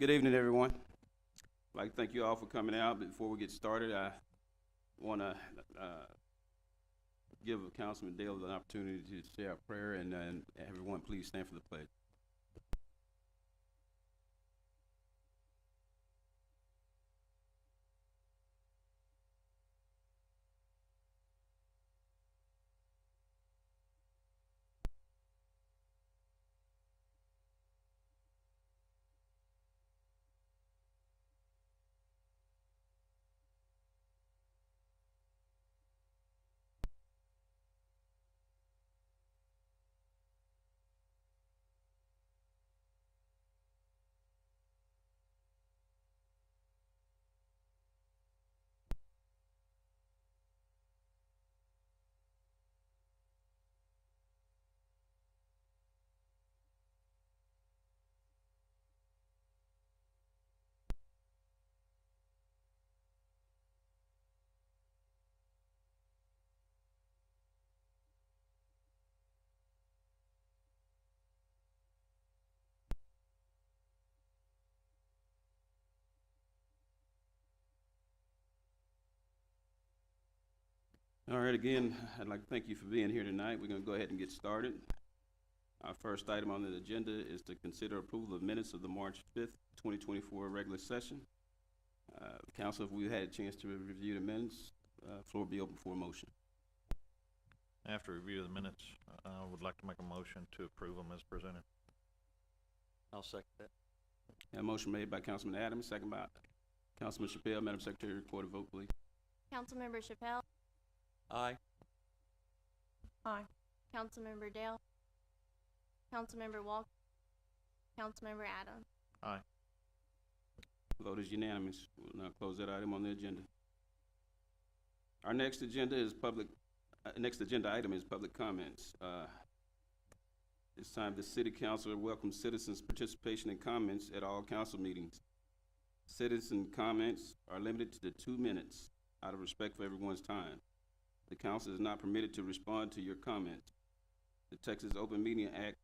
Good evening, everyone. I'd like to thank you all for coming out. Before we get started, I want to give Councilman Dale an opportunity to say a prayer, and everyone please stand for the pledge. All right, again, I'd like to thank you for being here tonight. We're going to go ahead and get started. Our first item on the agenda is to consider approval of minutes of the March 5th, 2024 regular session. Council, if we had a chance to review the minutes, floor will be open for a motion. After review of the minutes, I would like to make a motion to approve them as presented. I'll second that. A motion made by Councilman Adams, second by Councilman Chappelle. Madam Secretary, record a vote, please. Councilmember Chappelle. Aye. Aye. Councilmember Dale. Councilmember Walker. Councilmember Adams. Aye. Vote is unanimous. We'll now close that item on the agenda. Our next agenda item is public comments. This time, the City Council welcomes citizens' participation and comments at all council meetings. Citizen comments are limited to 2 minutes out of respect for everyone's time. The council is not permitted to respond to your comments. The Texas Open Meeting Act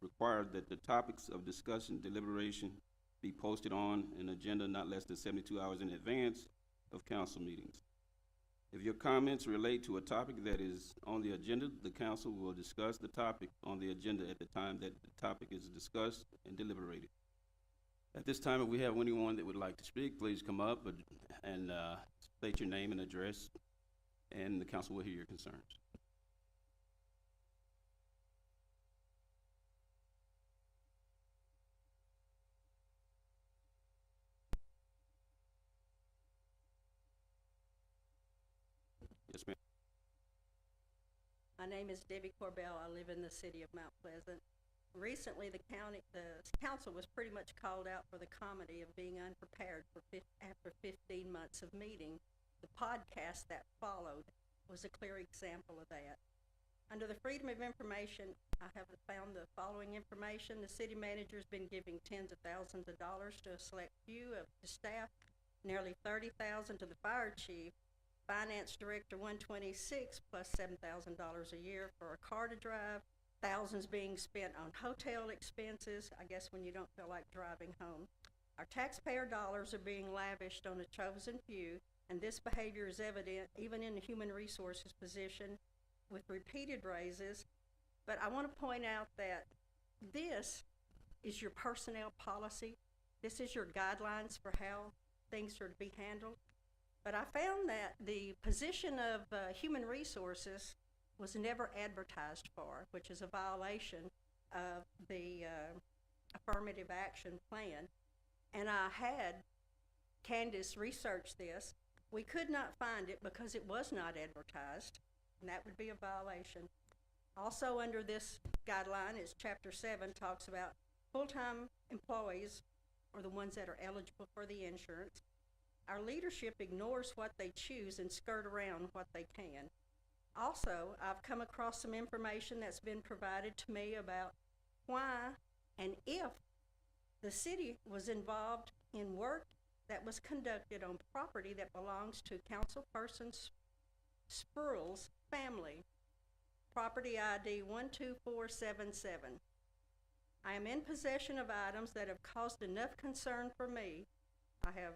requires that the topics of discussion, deliberation be posted on an agenda not less than 72 hours in advance of council meetings. If your comments relate to a topic that is on the agenda, the council will discuss the topic on the agenda at the time that the topic is discussed and deliberated. At this time, if we have anyone that would like to speak, please come up and state your name and address, and the council will hear your concerns. Yes, ma'am. My name is Debbie Corbell. I live in the city of Mount Pleasant. Recently, the council was pretty much called out for the comedy of being unprepared after 15 months of meeting. The podcast that followed was a clear example of that. Under the Freedom of Information, I have found the following information. The city manager has been giving tens of thousands of dollars to a select few of the staff, nearly $30,000 to the fire chief, finance director $126 plus $7,000 a year for a car to drive, thousands being spent on hotel expenses, I guess when you don't feel like driving home. Our taxpayer dollars are being lavished on a chosen few, and this behavior is evident even in the human resources position with repeated raises. But I want to point out that this is your personnel policy. This is your guidelines for how things are to be handled. But I found that the position of human resources was never advertised for, which is a violation of the affirmative action plan. And I had Candace research this. We could not find it because it was not advertised, and that would be a violation. Also under this guideline is Chapter 7 talks about full-time employees are the ones that are eligible for the insurance. Our leadership ignores what they choose and skirt around what they can. Also, I've come across some information that's been provided to me about why and if the city was involved in work that was conducted on property that belongs to Councilperson Spruill's family, property ID 12477. I am in possession of items that have caused enough concern for me. I have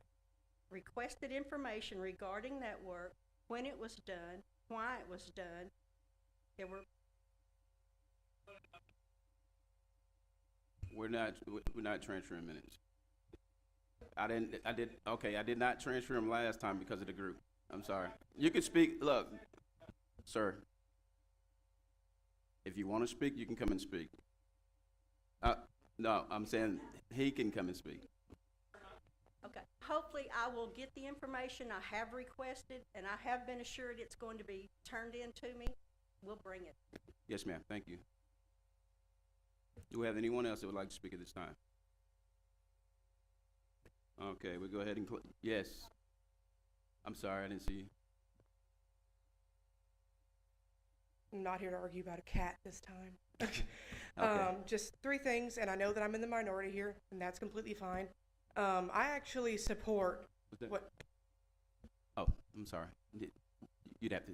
requested information regarding that work, when it was done, why it was done. There were We're not transferring minutes. I did not transfer them last time because of the group. I'm sorry. You can speak, look, sir. If you want to speak, you can come and speak. No, I'm saying he can come and speak. Okay, hopefully I will get the information I have requested, and I have been assured it's going to be turned in to me. We'll bring it. Yes, ma'am, thank you. Do we have anyone else that would like to speak at this time? Okay, we'll go ahead and yes. I'm sorry, I didn't see you. I'm not here to argue about a cat this time. Okay. Just three things, and I know that I'm in the minority here, and that's completely fine. I actually support What's that? what, Oh, I'm sorry. You'd have to,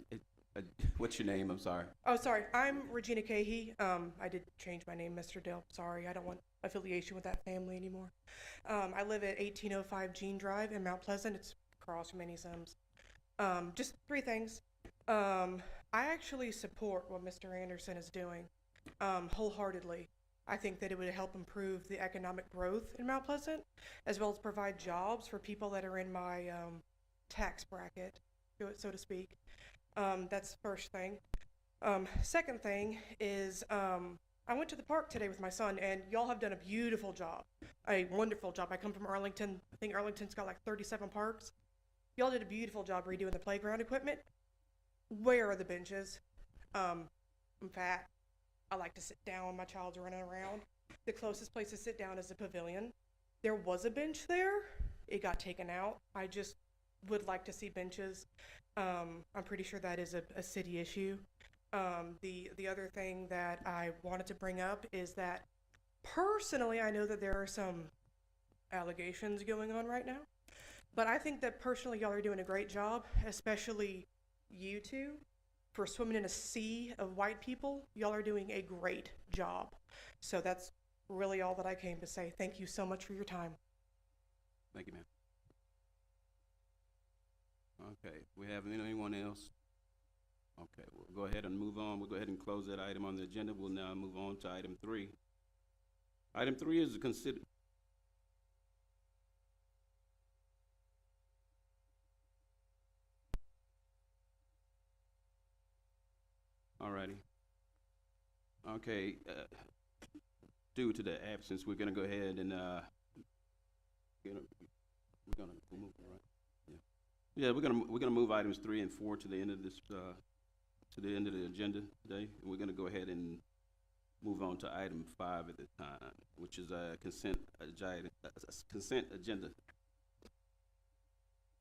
what's your name? I'm sorry. oh, sorry, I'm Regina Cahey. I did change my name, Mr. Dale. Sorry, I don't want affiliation with that family anymore. I live at 1805 Jean Drive in Mount Pleasant. It's across from Minnie Sims. Just three things. I actually support what Mr. Anderson is doing, wholeheartedly. I think that it would help improve the economic growth in Mount Pleasant, as well as provide jobs for people that are in my tax bracket, so to speak. That's the first thing. Second thing is I went to the park today with my son, and y'all have done a beautiful job, a wonderful job. I come from Arlington. I think Arlington's got like 37 parks. Y'all did a beautiful job redoing the playground equipment. Where are the benches? I'm fat. I like to sit down when my child's running around. The closest place to sit down is the pavilion. There was a bench there. It got taken out. I just would like to see benches. I'm pretty sure that is a city issue. The other thing that I wanted to bring up is that personally, I know that there are some allegations going on right now, but I think that personally y'all are doing a great job, especially you two, for swimming in a sea of white people. Y'all are doing a great job. So that's really all that I came to say. Thank you so much for your time. Thank you, ma'am. Okay, we have anyone else? Okay, we'll go ahead and move on. We'll go ahead and close that item on the agenda. We'll now move on to item 3. Item 3 is to consider. Alrighty. Okay, due to the absence, we're gonna go ahead and, we're gonna move, right? Yeah, we're gonna move items 3 and 4 to the end of this, to the end of the agenda today. And we're gonna go ahead and move on to item 5 at the time, which is a consent agenda,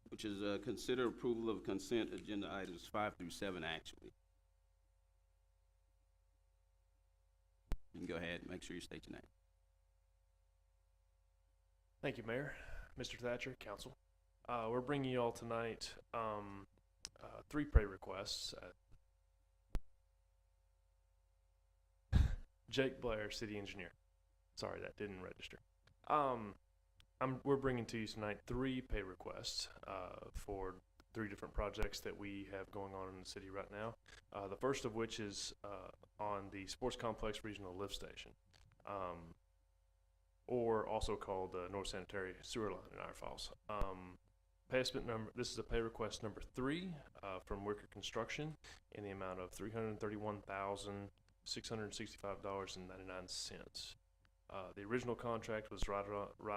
which is consider approval of consent agenda items 5 through 7, actually. You can go ahead and make sure you state your name. Thank you, Mayor, Mr. Thatcher, Council. We're bringing you all tonight 3 pray requests. Jake Blair, City Engineer. Sorry, that didn't register. We're bringing to you tonight 3 pay requests for 3 different projects that we have going on in the city right now. The first of which is on the Sports Complex Regional Lift Station, or also called the North Sanitary Sewer Line in Iron Falls. Pay estimate number. This is a pay request number 3 from Wicker Construction in the amount of $331,665.99. The original contract was right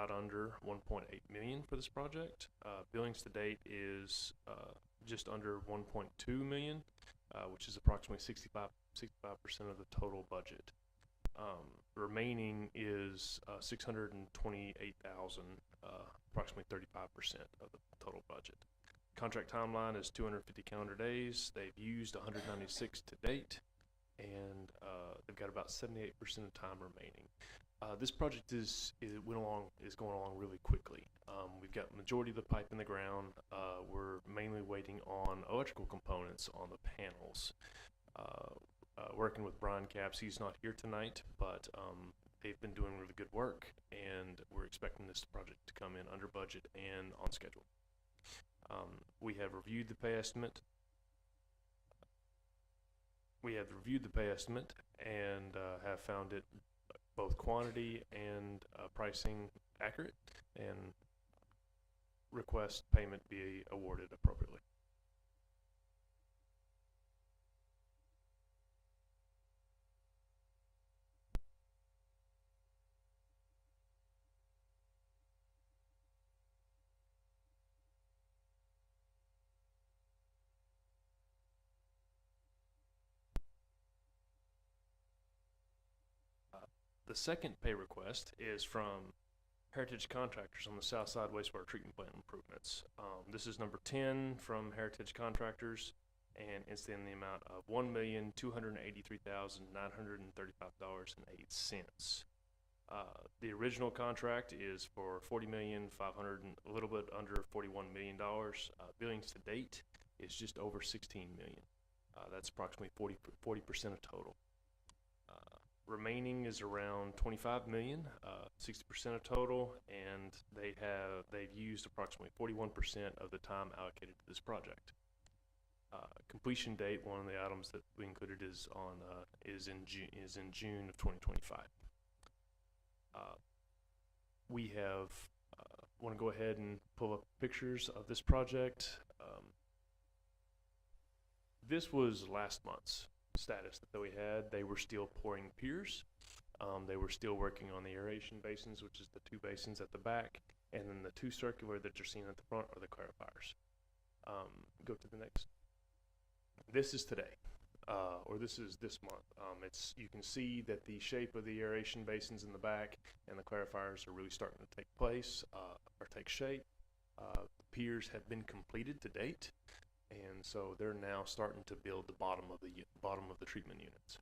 under $1.8 million for this project. Billings to date is just under $1.2 million, which is approximately 65% of the total budget. Remaining is $628,000, approximately 35% of the total budget. Contract timeline is 250 calendar days. They've used 196 to date, and they've got about 78% of time remaining. This project is going along really quickly. We've got majority of the pipe in the ground. We're mainly waiting on electrical components on the panels. Working with Brian Capps, he's not here tonight, but they've been doing really good work, and we're expecting this project to come in under budget and on schedule. We have reviewed the pay estimate. And have found it both quantity and pricing accurate, and request payment be awarded appropriately. The second pay request is from Heritage Contractors on the South Side Wastewater Treatment Plant improvements. This is number 10 from Heritage Contractors, and it's in the amount of $1,283,935.08. The original contract is for $40,500,000, a little bit under $41 million. Billings to date is just over $16 million. That's approximately 40% of total. Remaining is around $25 million, 60% of total, and they've used approximately 41% of the time allocated to this project. Completion date, one of the items that we included is in June of 2025. We have want to go ahead and pull up pictures of this project. This was last month's status that we had. They were still pouring piers. They were still working on the aeration basins, which is the two basins at the back, and then the two circular that you're seeing at the front are the clarifiers. Go to the next. This is today, or this is this month. You can see that the shape of the aeration basins in the back and the clarifiers are really starting to take place, or take shape. The piers have been completed to date, and so they're now starting to build the bottom of the treatment units.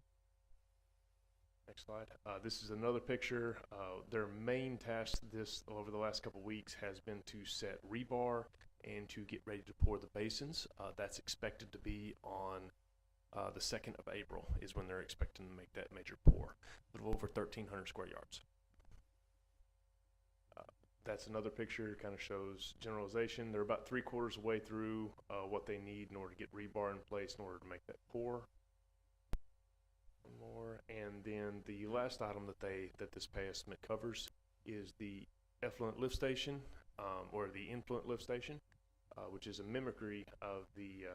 Next slide. This is another picture. Their main task over the last couple weeks has been to set rebar and to get ready to pour the basins. That's expected to be on the 2nd of April is when they're expecting to make that major pour. A little over 1,300 square yards. That's another picture, kind of shows generalization. They're about 3/4 of the way through what they need in order to get rebar in place in order to make that pour. One more, and then the last item that this pay estimate covers is the effluent lift station, or the influent lift station, which is a mimicry of the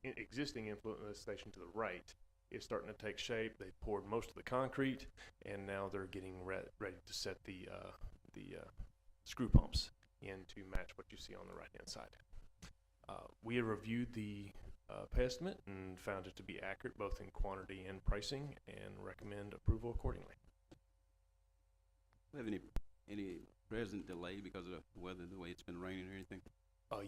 existing influent lift station to the right. Is starting to take shape. They poured most of the concrete, and now they're getting ready to set the screw pumps in to match what you see on the right hand side. We have reviewed the pay estimate and found it to be accurate both in quantity and pricing, and recommend approval accordingly. Do you have any present delay because of the weather, the way it's been raining or anything?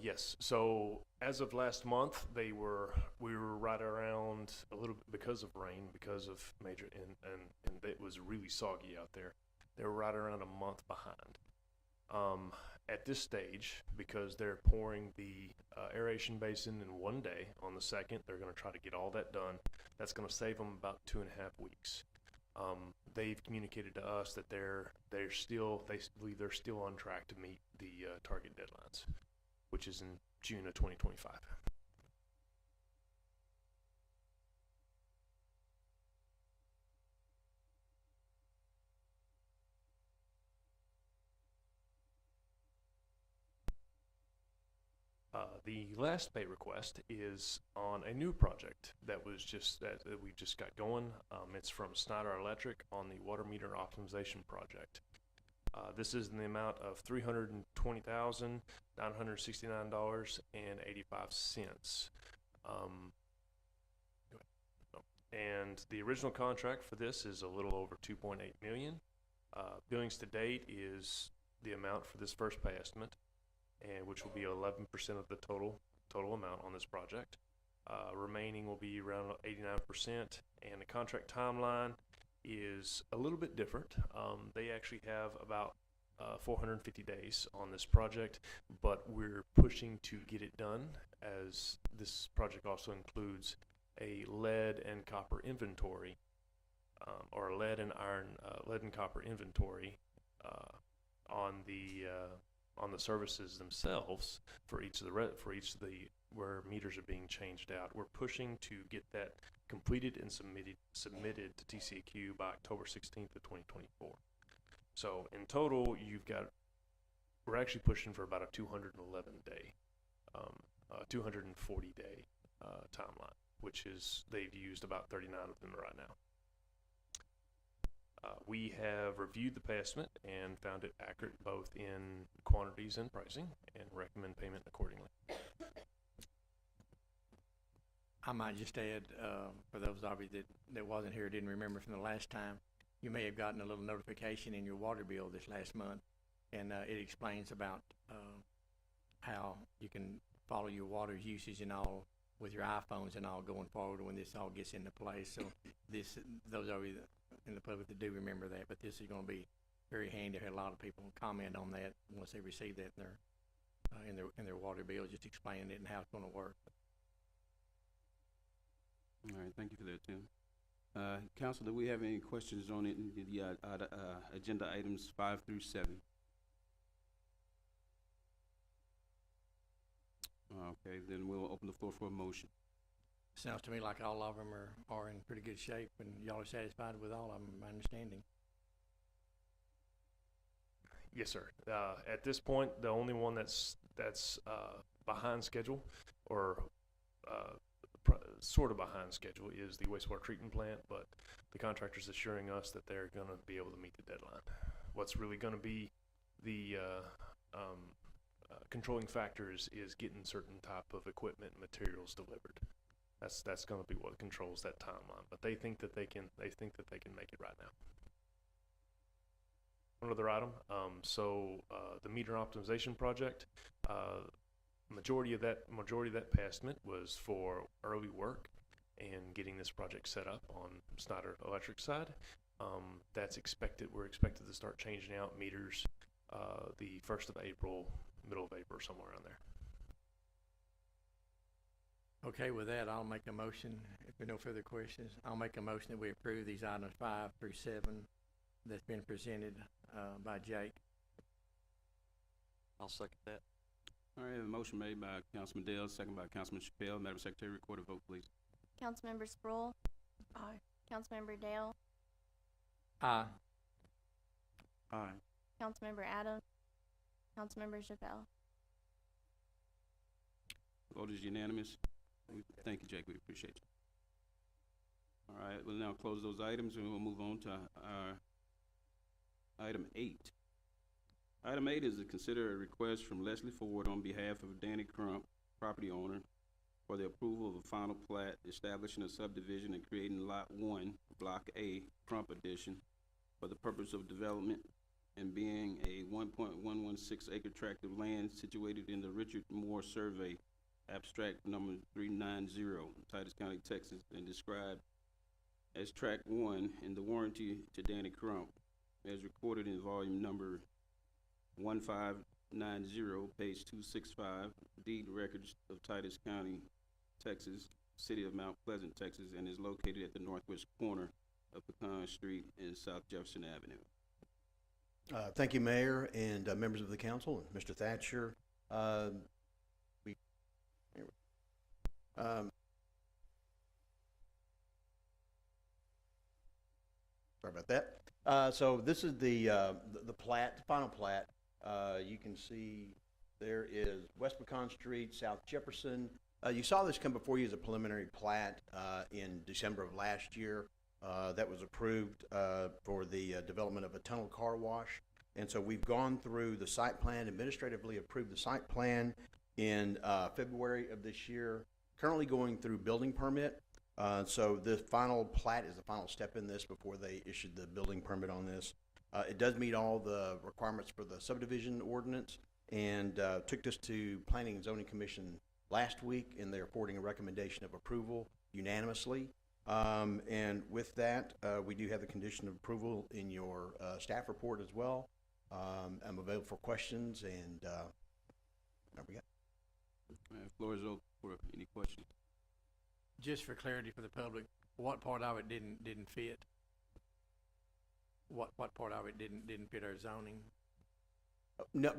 Yes. So as of last month, we were right around a little bit because of rain, because of major and it was really soggy out there. They were right around a month behind. At this stage, because they're pouring the aeration basin in one day on the 2nd, they're going to try to get all that done. That's going to save them about 2.5 weeks. They've communicated to us that they believe they're still on track to meet the target deadlines, which is in June of 2025. The last pay request is on a new project that we just got going. It's from Snyder Electric on the water meter optimization project. This is in the amount of $320,969.85. And the original contract for this is a little over $2.8 million. Billings to date is the amount for this first pay estimate, and which will be 11% of the total amount on this project. Remaining will be around 89%, and the contract timeline is a little bit different. They actually have about 450 days on this project, but we're pushing to get it done, as this project also includes a lead and copper inventory or lead and copper inventory on the services themselves for each of the where meters are being changed out. We're pushing to get that completed and submitted to TCEQ by October 16th of 2024. So in total, we're actually pushing for about a 211 day, 240 day timeline, which is, they've used about 39 of them right now. We have reviewed the pay estimate and found it accurate both in quantities and pricing, and recommend payment accordingly. I might just add, for those of you that wasn't here, didn't remember from the last time, you may have gotten a little notification in your water bill this last month, and it explains about how you can follow your water usage and all with your iPhones and all going forward when this all gets into place. So those of you in the public that do remember that, but this is going to be very handy. I had a lot of people comment on that once they receive that in their water bill, just explaining it and how it's going to work. All right, thank you for that, Tim. Council, do we have any questions on it, the agenda items 5 through 7? Okay, then we'll open the floor for a motion. Sounds to me like all of them are in pretty good shape, and y'all are satisfied with all of them, my understanding. Yes, sir. At this point, the only one that's behind schedule, or sort of behind schedule, is the wastewater treatment plant, but the contractor's assuring us that they're going to be able to meet the deadline. What's really going to be the controlling factors is getting certain type of equipment and materials delivered. That's going to be what controls that timeline. But they think that they can make it right now. One other item. The meter optimization project. Majority of that pay estimate was for early work and getting this project set up on Snyder Electric side. That's expected. We're expected to start changing out meters the 1st of April, middle of April, somewhere around there. Okay, with that, I'll make a motion. If there are no further questions, I'll make a motion that we approve these items 5 through 7 that's been presented by Jake. I'll second that. All right, a motion made by Councilman Dale, second by Councilman Chappelle. Madam Secretary, record a vote, please. Councilmember Sproul, Aye. Councilmember Dale, Aye. Aye. Councilmember Adams, Councilmember Chappelle. Vote is unanimous. Thank you, Jake. We appreciate you. All right, we'll now close those items and we'll move on to item 8. Item 8 is to consider a request from Leslie Ford on behalf of Danny Crump, property owner, for the approval of a final plat establishing a subdivision and creating Lot 1, Block A, Crump Edition, for the purpose of development and being a 1.116 acre tract of land situated in the Richard Moore Survey, abstract number 390, Titus County, Texas, and described as Tract 1 in the warranty to Danny Crump, as recorded in volume number 1590, page 265, deed records of Titus County, Texas, city of Mount Pleasant, Texas, and is located at the northwest corner of Pecan Street and South Jefferson Avenue. Thank you, Mayor, and members of the council, and Mr. Thatcher. Sorry about that. So this is the plat, the final plat. You can see there is West Pecan Street, South Jefferson. You saw this come before you as a preliminary plat in December of last year. That was approved for the development of a tunnel car wash. And so we've gone through the site plan, administratively approved the site plan in February of this year, currently going through building permit. So the final plat is the final step in this before they issued the building permit on this. It does meet all the requirements for the subdivision ordinance, and took this to Planning and Zoning Commission last week, and they're forwarding a recommendation of approval unanimously. And with that, we do have the condition of approval in your staff report as well. I'm available for questions, and there we go. Floor is open for any questions. Just for clarity for the public, what part of it didn't fit? what part of it didn't fit our zoning? No,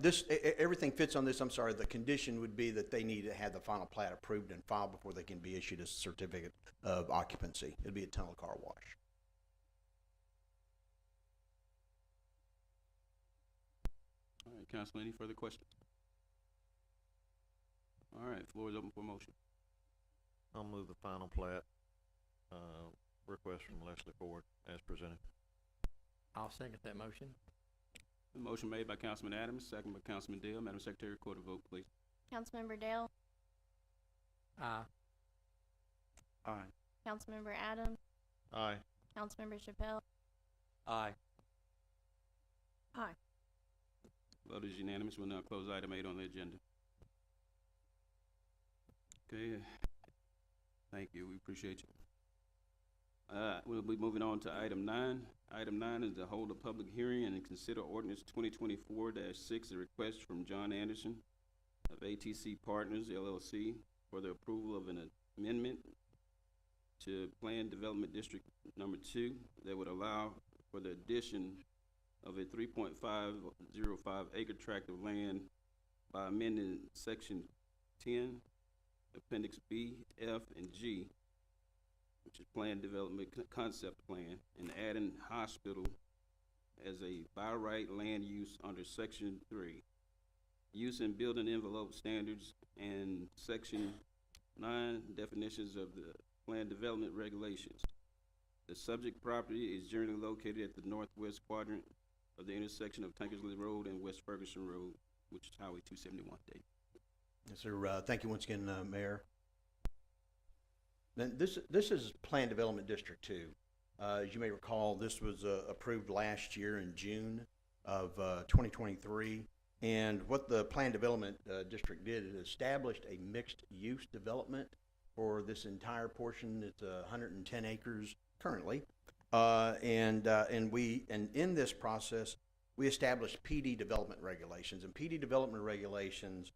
everything fits on this. I'm sorry, the condition would be that they need to have the final plat approved and filed before they can be issued a certificate of occupancy. It'd be a tunnel car wash. All right, council, any further questions? All right, floor is open for motion. I'll move the final plat, request from Leslie Ford as presented. I'll second that motion. The motion made by Councilman Adams, second by Councilman Dale. Madam Secretary, record a vote, please. Councilmember Dale, Aye. Aye. Councilmember Adams, Aye. Councilmember Chappelle, Aye. Aye. Vote is unanimous. We'll now close item 8 on the agenda. Okay, thank you. We appreciate you. We'll be moving on to item 9. Item 9 is to hold a public hearing and consider ordinance 2024-6, a request from John Anderson of ATC Partners LLC for the approval of an amendment to Plan Development District Number 2 that would allow for the addition of a 3.505 acre tract of land by amending Section 10, Appendix B, F, and G, which is Plan Development Concept Plan, and adding hospital as a by right land use under Section 3, use and building envelope standards, and Section 9, definitions of the Plan Development regulations. The subject property is generally located at the northwest quadrant of the intersection of Tankersley Road and West Ferguson Road, which is Highway 271. Dave. Yes, sir. Thank you once again, Mayor. Then this is Plan Development District 2. As you may recall, this was approved last year in June of 2023. And what the Plan Development District did is established a mixed-use development for this entire portion. It's 110 acres currently. And in this process, we established PD development regulations. And PD development regulations,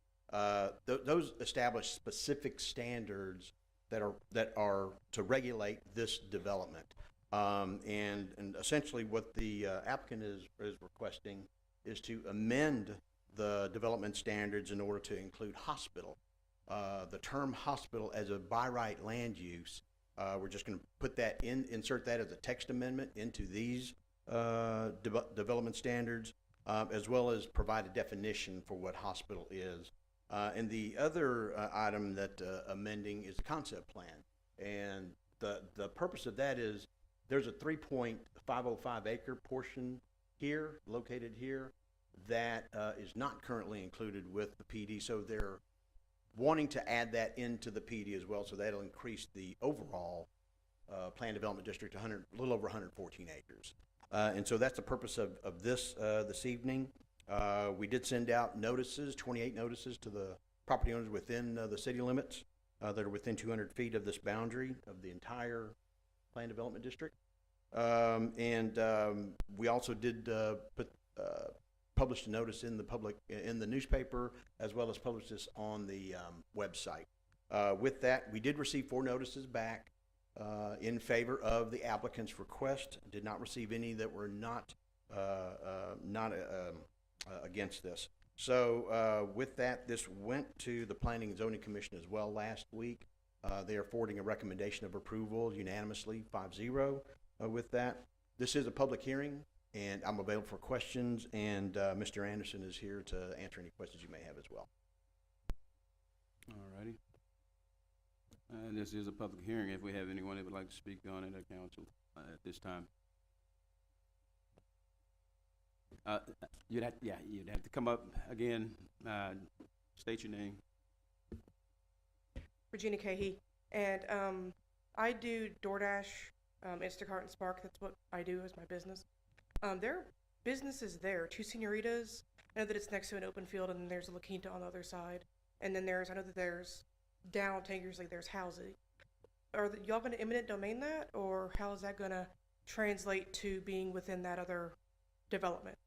those establish specific standards that are to regulate this development. And essentially what the applicant is requesting is to amend the development standards in order to include hospital. The term hospital as a by right land use, we're just going to put that insert that as a text amendment into these development standards, as well as provide a definition for what hospital is. And the other item that amending is the concept plan. And the purpose of that is there's a 3.505 acre portion here, located here, that is not currently included with the PD. So they're wanting to add that into the PD as well. So that'll increase the overall Plan Development District to a little over 114 acres. And so that's the purpose of this evening. We did send out notices, 28 notices to the property owners within the city limits that are within 200 feet of this boundary of the entire Plan Development District. We also did published a notice in the newspaper, as well as published this on the website. With that, we did receive 4 notices back in favor of the applicant's request. Did not receive any that were not against this. So with that, this went to the Planning and Zoning Commission as well last week. They are forwarding a recommendation of approval unanimously, 5-0 with that. This is a public hearing, and I'm available for questions, and Mr. Anderson is here to answer any questions you may have as well. All righty. This is a public hearing. If we have anyone that would like to speak on it at council at this time. You'd have to come up again, state your name. Regina Cahey, and I do DoorDash, Instacart, and Spark. That's what I do as my business. There are businesses there, 2 Senoritas. I know that it's next to an open field, and then there's a La Quinta on the other side. And then I know that there's down Tankersley, there's housing. Are y'all going to eminent domain that, or how is that going to translate to being within that other development?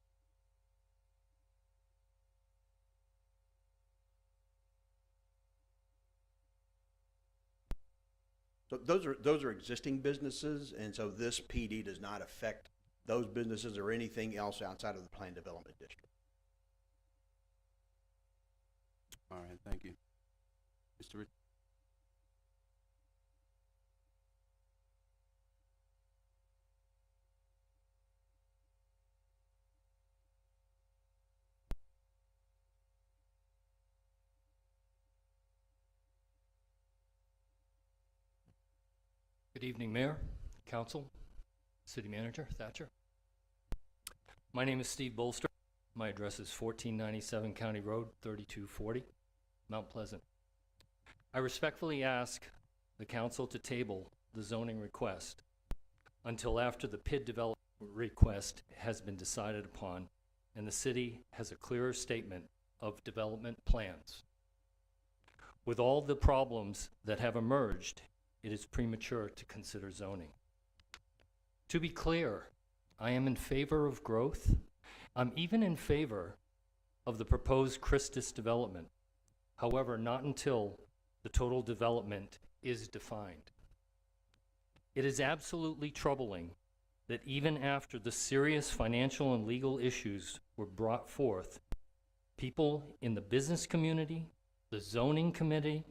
So those are existing businesses, and so this PD does not affect those businesses or anything else outside of the planned development district. All right, thank you. Mr. Rich? Good evening, Mayor, Council, City Manager Thatcher. My name is Steve Bolster. My address is 1497 County Road, 3240, Mount Pleasant. I respectfully ask the Council to table the zoning request until after the PID development request has been decided upon and the city has a clearer statement of development plans. With all the problems that have emerged, it is premature to consider zoning. To be clear, I am in favor of growth. I'm even in favor of the proposed Christus development. However, not until the total development is defined. It is absolutely troubling that even after the serious financial and legal issues were brought forth, people in the business community, the zoning committee,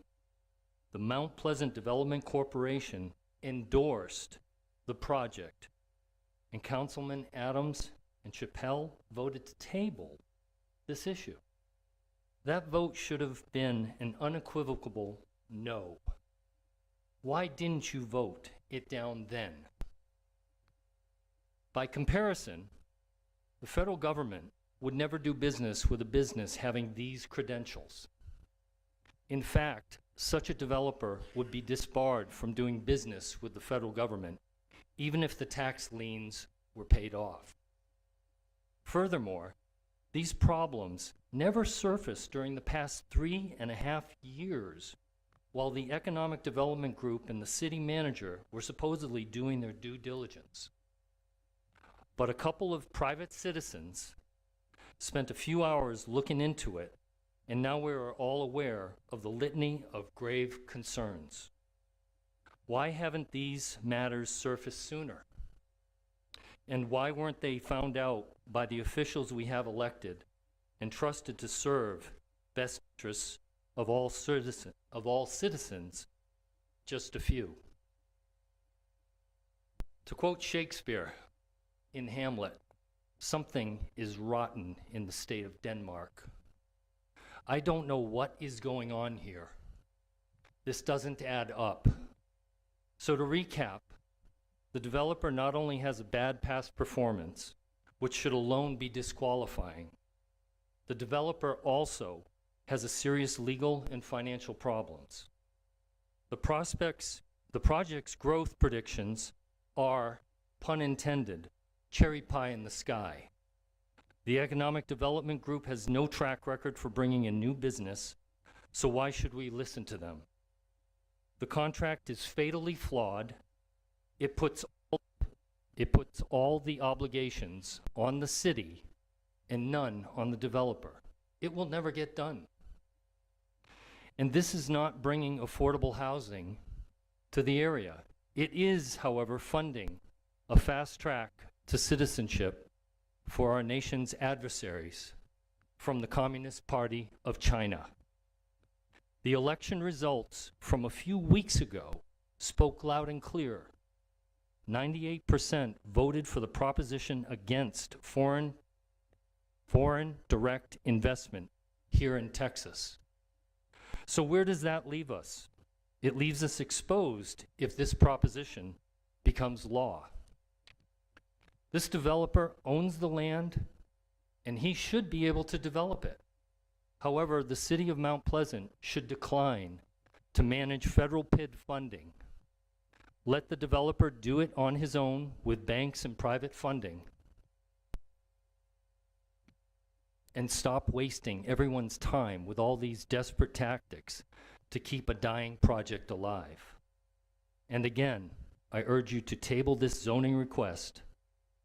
the Mount Pleasant Development Corporation endorsed the project, and Councilman Adams and Chappelle voted to table this issue. That vote should have been an unequivocal no. Why didn't you vote it down then? By comparison, the federal government would never do business with a business having these credentials. In fact, such a developer would be disbarred from doing business with the federal government, even if the tax liens were paid off. Furthermore, these problems never surfaced during the past 3.5 years while the Economic Development Group and the city manager were supposedly doing their due diligence. But a couple of private citizens spent a few hours looking into it, and now we are all aware of the litany of grave concerns. Why haven't these matters surfaced sooner? And why weren't they found out by the officials we have elected and trusted to serve best interests of all citizens, just a few? To quote Shakespeare in Hamlet, something is rotten in the state of Denmark. I don't know what is going on here. This doesn't add up. So to recap, the developer not only has a bad past performance, which should alone be disqualifying, the developer also has a serious legal and financial problems. The project's growth predictions are, pun intended, cherry pie in the sky. The Economic Development Group has no track record for bringing in new business, so why should we listen to them? The contract is fatally flawed. It puts all the obligations on the city and none on the developer. It will never get done. And this is not bringing affordable housing to the area. It is, however, funding a fast track to citizenship for our nation's adversaries from the Communist Party of China. The election results from a few weeks ago spoke loud and clear. 98% voted for the proposition against foreign direct investment here in Texas. So where does that leave us? It leaves us exposed if this proposition becomes law. This developer owns the land, and he should be able to develop it. However, the city of Mount Pleasant should decline to manage federal PID funding. Let the developer do it on his own with banks and private funding. And stop wasting everyone's time with all these desperate tactics to keep a dying project alive. And again, I urge you to table this zoning request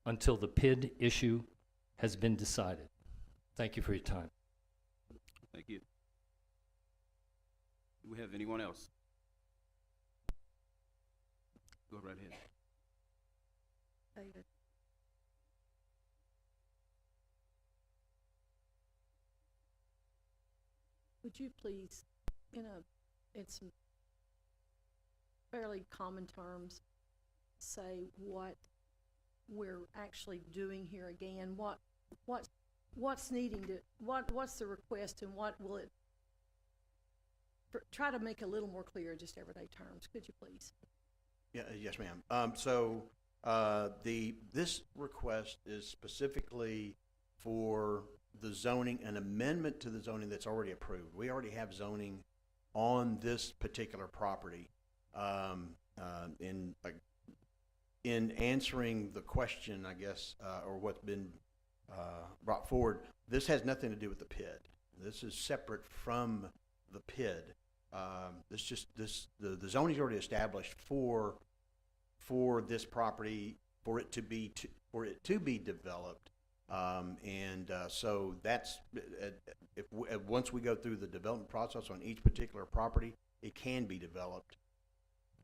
until the PID issue has been decided. Thank you for your time. Thank you. Do we have anyone else? Go right ahead. David. Would you please, in some fairly common terms, say what we're actually doing here again? What's needing to, what's the request and what will it, try to make it a little more clear in just everyday terms, could you please? Yeah, yes, ma'am. This request is specifically for the zoning, an amendment to the zoning that's already approved. We already have zoning on this particular property. In answering the question, I guess, or what's been brought forward, this has nothing to do with the PID. This is separate from the PID. The zoning is already established for this property, for it to be developed, so that's once we go through the development process on each particular property, it can be developed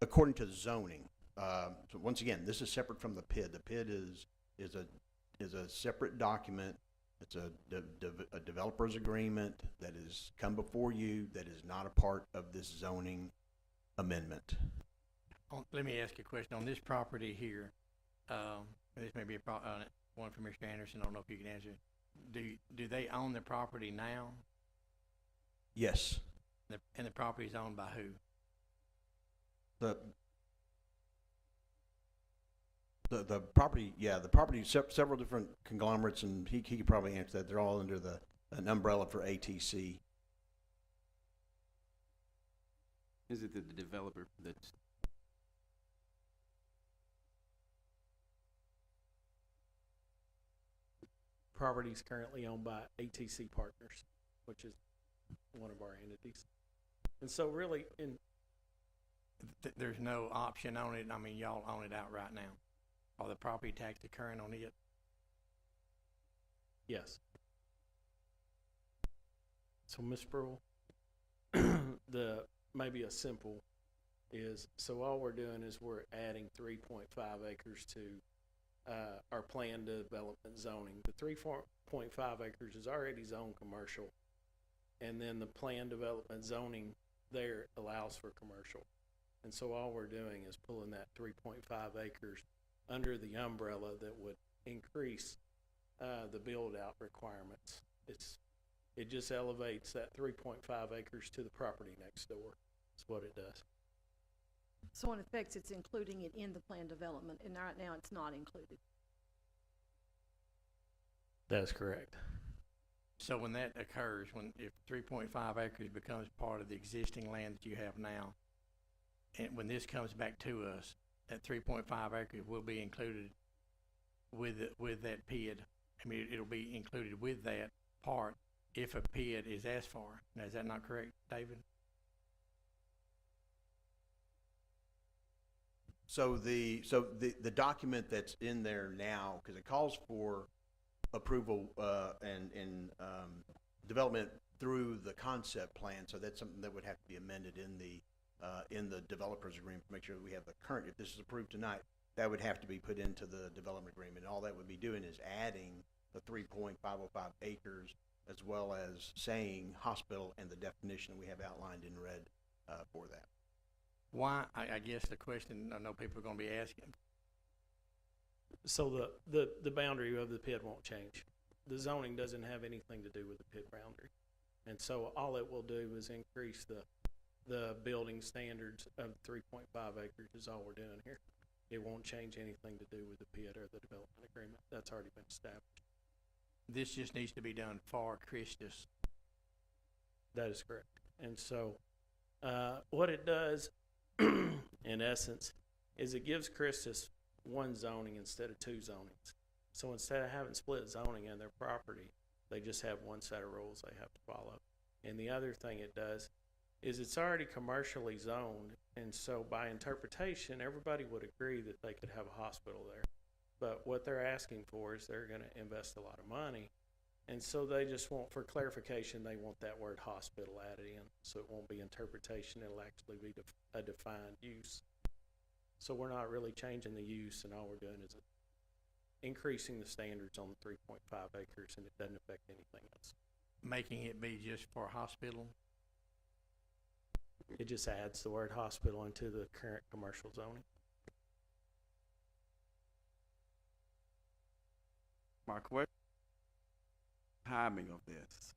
according to the zoning. So once again, this is separate from the PID. The PID is a separate document. It's a developer's agreement that has come before you, that is not a part of this zoning amendment. Let me ask you a question. On this property here, this may be a one for Mr. Anderson. I don't know if you can answer. Do they own the property now? Yes. And the property is owned by who? The property, yeah, the property, several different conglomerates, and he could probably answer that. They're all under an umbrella for ATC. Is it the developer that's? Property is currently owned by ATC Partners, which is one of our entities. And so really, There's no option on it. I mean, y'all own it outright now. Are the property tax occurring on it? yes. So, Ms. Sproul, maybe a simple is, so all we're doing is we're adding 3.5 acres to our planned development zoning. The 3.5 acres is already zoned commercial, and then the planned development zoning there allows for commercial. And so all we're doing is pulling that 3.5 acres under the umbrella that would increase the build-out requirements. It just elevates that 3.5 acres to the property next door. That's what it does. So in effect, it's including it in the planned development, and right now it's not included. That is correct. So when that occurs, if 3.5 acres becomes part of the existing land that you have now, and when this comes back to us, that 3.5 acres will be included with that PID. I mean, it'll be included with that part if a PID is asked for. Now, is that not correct, David? So the document that's in there now, because it calls for approval and development through the concept plan, so that's something that would have to be amended in the developer's agreement to make sure that we have the current. If this is approved tonight, that would have to be put into the development agreement. And all that would be doing is adding the 3.505 acres, as well as saying hospital and the definition that we have outlined in red for that. Why? I guess the question I know people are going to be asking. So the boundary of the PID won't change. The zoning doesn't have anything to do with the PID boundary. And so all it will do is increase the building standards of 3.5 acres is all we're doing here. It won't change anything to do with the PID or the development agreement. That's already been established. This just needs to be done for Christus. That is correct. And so what it does, in essence, is it gives Christus one zoning instead of two zonings. So instead of having split zoning in their property, they just have one set of rules they have to follow. And the other thing it does is it's already commercially zoned, and so by interpretation, everybody would agree that they could have a hospital there. But what they're asking for is they're going to invest a lot of money, and so they just want, for clarification, they want that word hospital added in, so it won't be interpretation, it'll actually be a defined use. So we're not really changing the use, and all we're doing is increasing the standards on the 3.5 acres, and it doesn't affect anything else. Making it be just for hospital? It just adds the word hospital into the current commercial zoning. My question, timing of this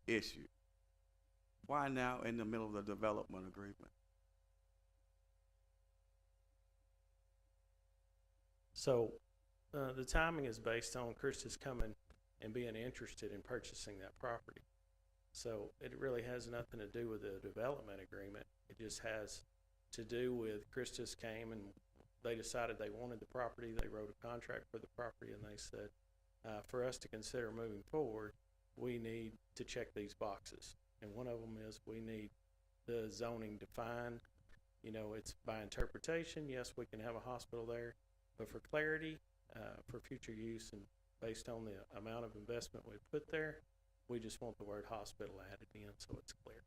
issue. Why now in the middle of the development agreement? So, the timing is based on Christus coming and being interested in purchasing that property. So it really has nothing to do with the development agreement. It just has to do with Christus came and they decided they wanted the property. They wrote a contract for the property and they said, for us to consider moving forward, we need to check these boxes. And one of them is we need the zoning defined. You know, it's by interpretation. Yes, we can have a hospital there, but for clarity, for future use and based on the amount of investment we put there, we just want the word hospital added in so it's clear.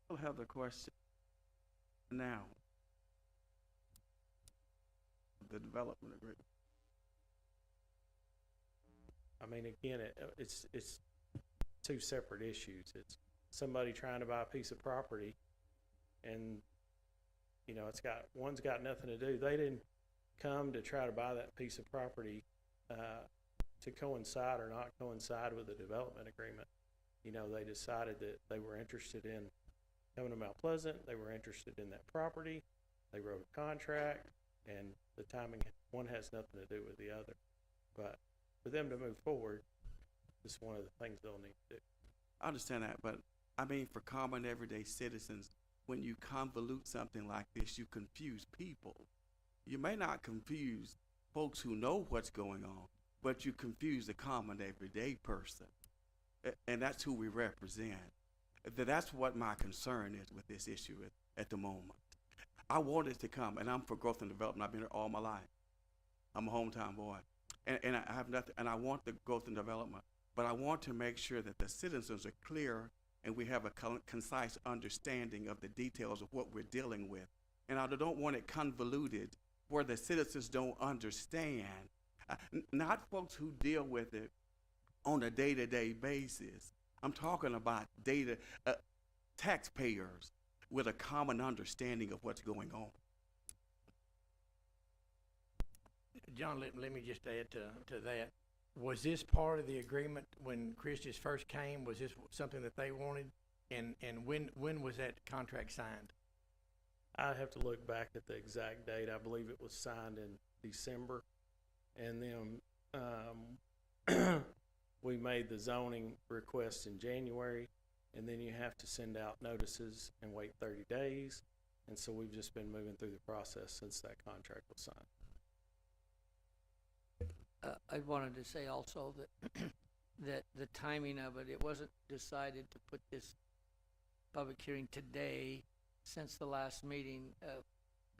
I'll have the question now. The development agreement. I mean, again, it's two separate issues. It's somebody trying to buy a piece of property and, you know, one's got nothing to do. They didn't come to try to buy that piece of property to coincide or not coincide with the development agreement. You know, they decided that they were interested in coming to Mount Pleasant. They were interested in that property. They wrote a contract, and the timing, one has nothing to do with the other. But for them to move forward, this is one of the things they'll need to do. I understand that, but I mean, for common everyday citizens, when you convolute something like this, you confuse people. You may not confuse folks who know what's going on, but you confuse the common everyday person. And that's who we represent. That's what my concern is with this issue at the moment. I want it to come, and I'm for growth and development. I've been here all my life. I'm a hometown boy. And I have nothing, and I want the growth and development, but I want to make sure that the citizens are clear and we have a concise understanding of the details of what we're dealing with. And I don't want it convoluted where the citizens don't understand. Not folks who deal with it on a day-to-day basis. I'm talking about taxpayers with a common understanding of what's going on. John, let me just add to that. Was this part of the agreement when Christus first came? Was this something that they wanted? And when was that contract signed? I have to look back at the exact date. I believe it was signed in December. And then we made the zoning request in January. And then you have to send out notices and wait 30 days. And so we've just been moving through the process since that contract was signed. I wanted to say also that that the timing of it wasn't decided to put this public hearing today. Since the last meeting,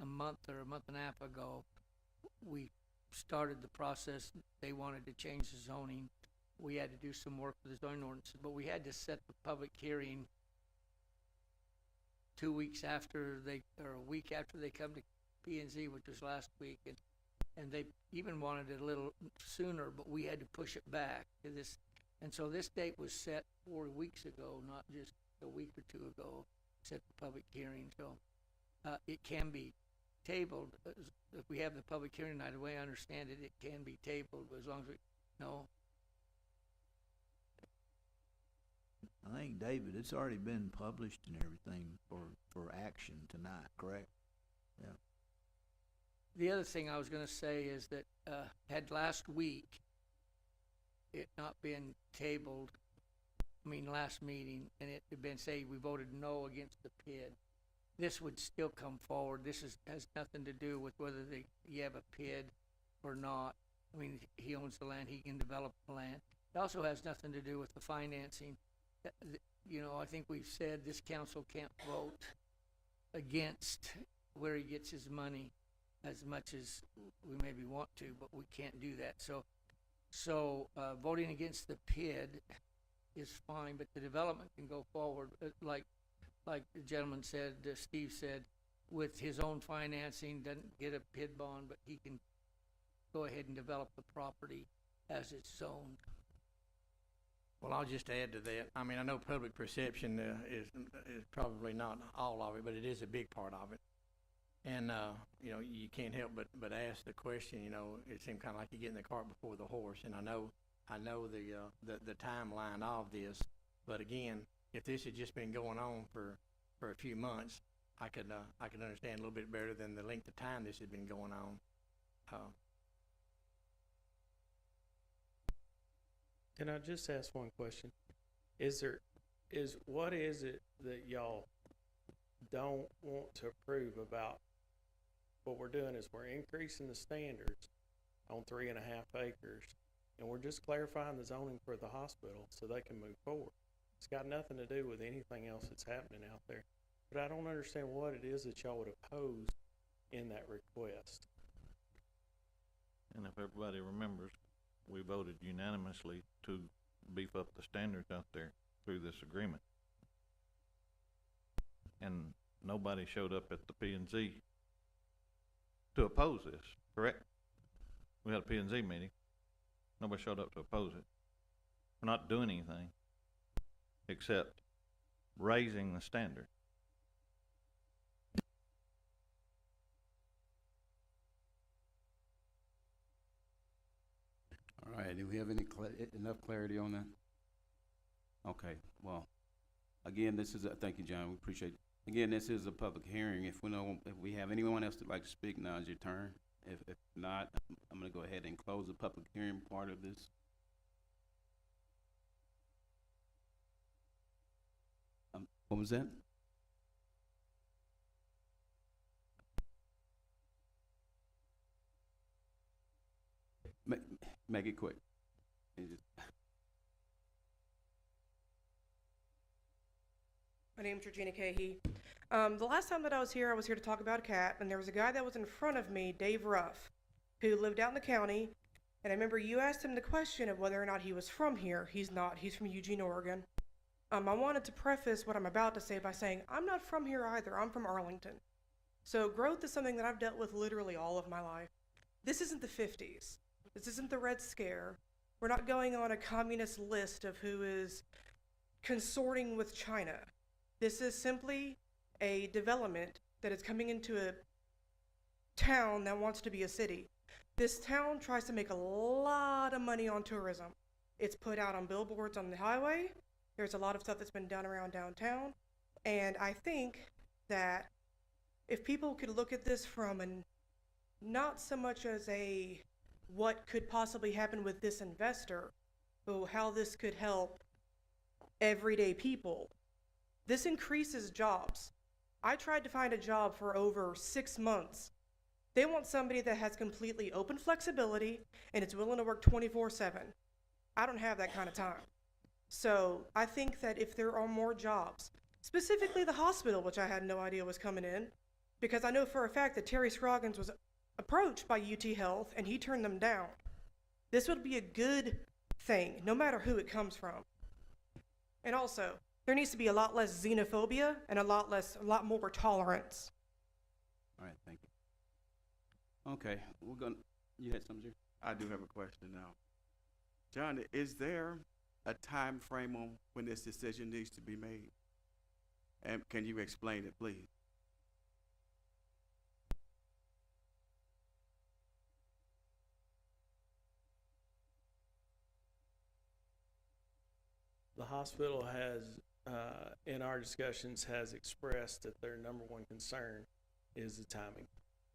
a month or a month and a half ago, we started the process. They wanted to change the zoning. We had to do some work with the zoning ordinance, but we had to set the public hearing 2 weeks after or a week after they come to P&Z, which was last week, and they even wanted it a little sooner, but we had to push it back to this. And so this date was set 4 weeks ago, not just a week or two ago, set the public hearing. So it can be tabled. If we have the public hearing tonight, the way I understand it, it can be tabled as long as we know. I think, David, it's already been published and everything for action tonight, correct? Yeah. The other thing I was going to say is that had last week it not been tabled, last meeting, and it had been, say, we voted no against the PID, this would still come forward. This has nothing to do with whether you have a PID or not. He owns the land. He can develop the land. It also has nothing to do with the financing. I think we've said this council can't vote against where he gets his money as much as we maybe want to, but we can't do that. So voting against the PID is fine, but the development can go forward, like the gentleman said, Steve said, with his own financing, doesn't get a PID bond, but he can go ahead and develop the property as it's zoned. Well, I'll just add to that. I mean, I know public perception is probably not all of it, but it is a big part of it. And you know, you can't help but ask the question. You know, it seemed kind of like you're getting the cart before the horse. And I know the timeline of this, but again, if this had just been going on for a few months, I could understand a little bit better than the length of time this had been going on. Can I just ask one question? What is it that y'all don't want to approve about what we're doing is we're increasing the standards on 3.5 acres, and we're just clarifying the zoning for the hospital so they can move forward. It's got nothing to do with anything else that's happening out there. But I don't understand what it is that y'all would oppose in that request. And if everybody remembers, we voted unanimously to beef up the standards out there through this agreement. And nobody showed up at the P&Z to oppose this, correct? We had a P&Z meeting. Nobody showed up to oppose it. We're not doing anything except raising the standard. All right, do we have any enough clarity on that? Okay, well, again, this is thank you, John, we appreciate it. Again, this is a public hearing. If we have anyone else that'd like to speak, now is your turn. If not, I'm gonna go ahead and close the public hearing part of this. What was that? Make it quick. My name's Regina Cahey. The last time that I was here to talk about a cat, and there was a guy that was in front of me, Dave Ruff, who lived out in the county, and I remember you asked him the question of whether or not he was from here. He's not. He's from Eugene, Oregon. I wanted to preface what I'm about to say by saying I'm not from here either. I'm from Arlington. So growth is something that I've dealt with literally all of my life. This isn't the 50s. This isn't the Red Scare. We're not going on a communist list of who is consorting with China. This is simply a development that is coming into a town that wants to be a city. This town tries to make a lot of money on tourism. It's put out on billboards on the highway. There's a lot of stuff that's been done around downtown. And I think that if people could look at this from not so much as a what could possibly happen with this investor, but how this could help everyday people. This increases jobs. I tried to find a job for over 6 months. They want somebody that has completely open flexibility and is willing to work 24/7. I don't have that kind of time. So I think that if there are more jobs, specifically the hospital, which I had no idea was coming in, because I know for a fact that Terry Scroggins was approached by UT Health and he turned them down. This would be a good thing, no matter who it comes from. And also, there needs to be a lot less xenophobia and a lot more tolerance. All right, thank you. Okay, you had something, Jerry? I do have a question now. John, is there a time frame on when this decision needs to be made? And can you explain it, please? The hospital has, in our discussions, has expressed that their number one concern is the timing.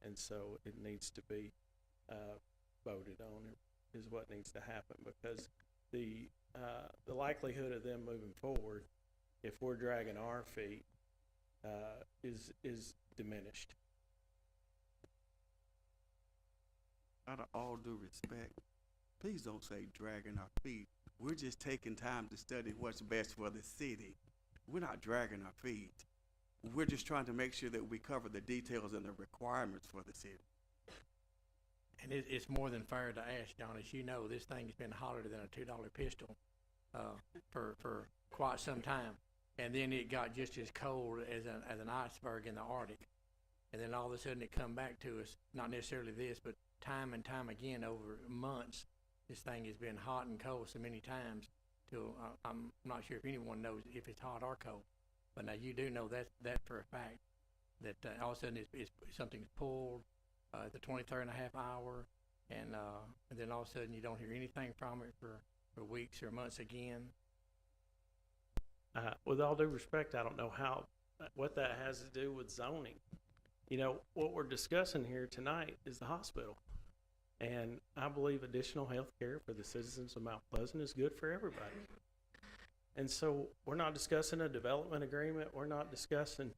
And so it needs to be voted on, is what needs to happen, because the likelihood of them moving forward, if we're dragging our feet, is diminished. Out of all due respect, please don't say dragging our feet. We're just taking time to study what's best for the city. We're not dragging our feet. We're just trying to make sure that we cover the details and the requirements for the city. And it's more than fair to ask, John. As you know, this thing has been hotter than a $2 pistol for quite some time. And then it got just as cold as an iceberg in the Arctic. And then all of a sudden it come back to us, not necessarily this, but time and time again over months, this thing has been hot and cold so many times till, I'm not sure if anyone knows if it's hot or cold. But now you do know that for a fact, that all of a sudden it's something's pulled, at the 23rd and a half hour, and then all of a sudden you don't hear anything from it for weeks or months again. With all due respect, I don't know what that has to do with zoning. You know, what we're discussing here tonight is the hospital. And I believe additional health care for the citizens of Mount Pleasant is good for everybody. And so we're not discussing a development agreement. We're not discussing